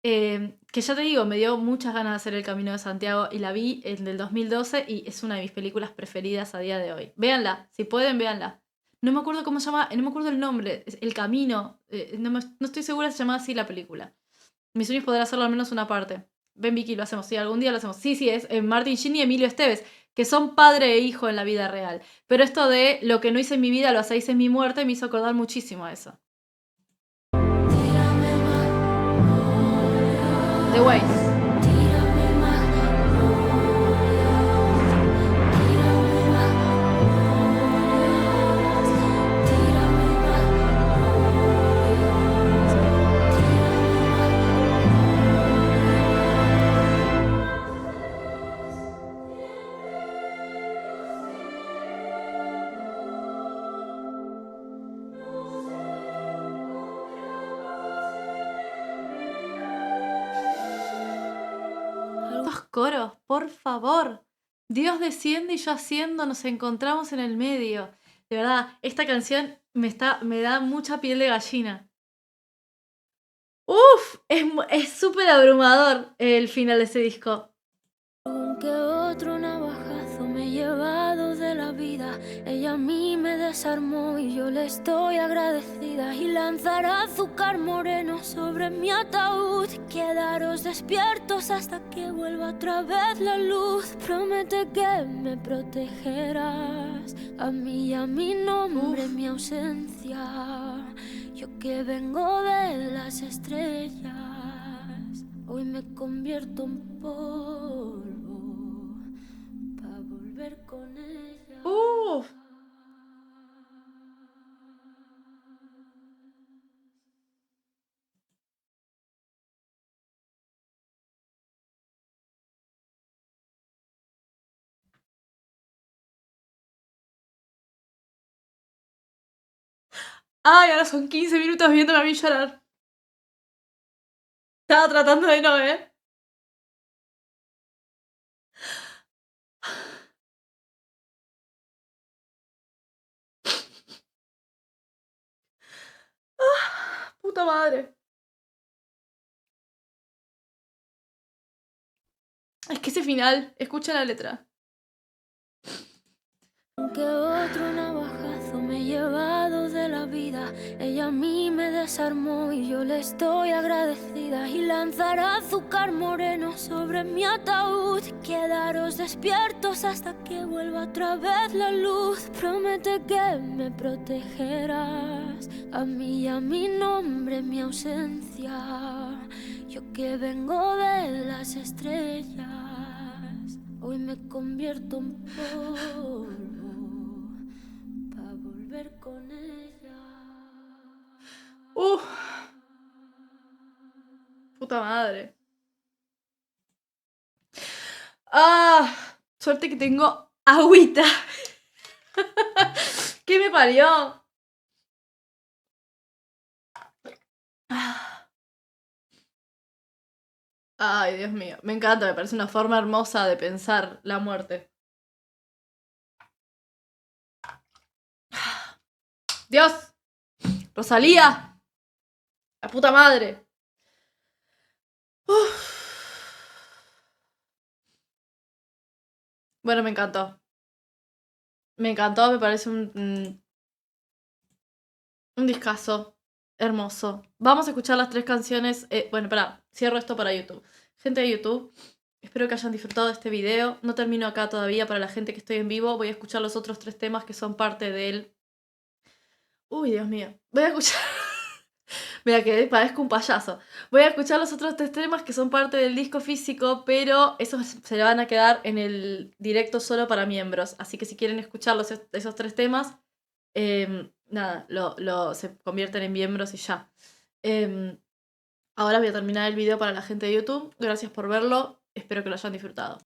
que ya te digo, me dio muchas ganas de hacer el Camino de Santiago y la vi en el 2012 y es una de mis películas preferidas a día de hoy. Véanla, si pueden, véanla. No me acuerdo cómo se llama, no me acuerdo el nombre, El Camino, no estoy segura si se llama así la película. Mi sueño es poder hacerlo al menos una parte. Ven, Vicky, lo hacemos, sí, algún día lo hacemos. Sí, es Martin Sheen y Emilio Esteves, que son padre e hijo en la vida real. Pero esto de lo que no hice en mi vida lo hacéis en mi muerte me hizo acordar muchísimo a eso. The Waves. Coros, por favor. Dios desciende y yo asciendo, nos encontramos en el medio. De verdad, esta canción me da mucha piel de gallina. ¡Uf! Es súper abrumador el final de ese disco. Aunque otro navajazo me he llevado de la vida, ella a mí me desarmó y yo le estoy agradecida. Y lanzará azúcar moreno sobre mi ataúd. Quedaros despiertos hasta que vuelva otra vez la luz. Promete que me protegerás, a mí y a mi nombre, mi ausencia. Yo que vengo de las estrellas, hoy me convierto en polvo para volver con ella. ¡Uf! ¡Ay, ahora son 15 minutos viéndome a mí llorar! Estaba tratando de no, ¿eh? ¡Puta madre! Es que ese final, escucha la letra. Aunque otro navajazo me he llevado de la vida, ella a mí me desarmó y yo le estoy agradecida. Y lanzará azúcar moreno sobre mi ataúd. Quedaros despiertos hasta que vuelva otra vez la luz. Promete que me protegerás, a mí y a mi nombre, mi ausencia. distancia. Yo que vengo de las estrellas, hoy me convierto en polvo para volver con ella. Puta madre. Ah, suerte que tengo agüita. ¿Qué me parió? Ay, Dios mío. Me encanta, me parece una forma hermosa de pensar la muerte. Dios. Rosalía. La puta madre. Uf. Bueno, me encantó. Me encantó, me parece un discazo. Hermoso. Vamos a escuchar las 3 canciones. Bueno, cierro esto para YouTube. Gente de YouTube, espero que hayan disfrutado de este video. No termino acá todavía para la gente que estoy en vivo. Voy a escuchar los otros 3 temas que son parte del... Uy, Dios mío. Voy a escuchar... Mira que parezco un payaso. Voy a escuchar los otros 3 temas que son parte del disco físico, pero esos se van a quedar en el directo solo para miembros. Así que si quieren escuchar esos 3 temas, nada, se convierten en miembros y ya. Ahora voy a terminar el video para la gente de YouTube. Gracias por verlo. Espero que lo hayan disfrutado.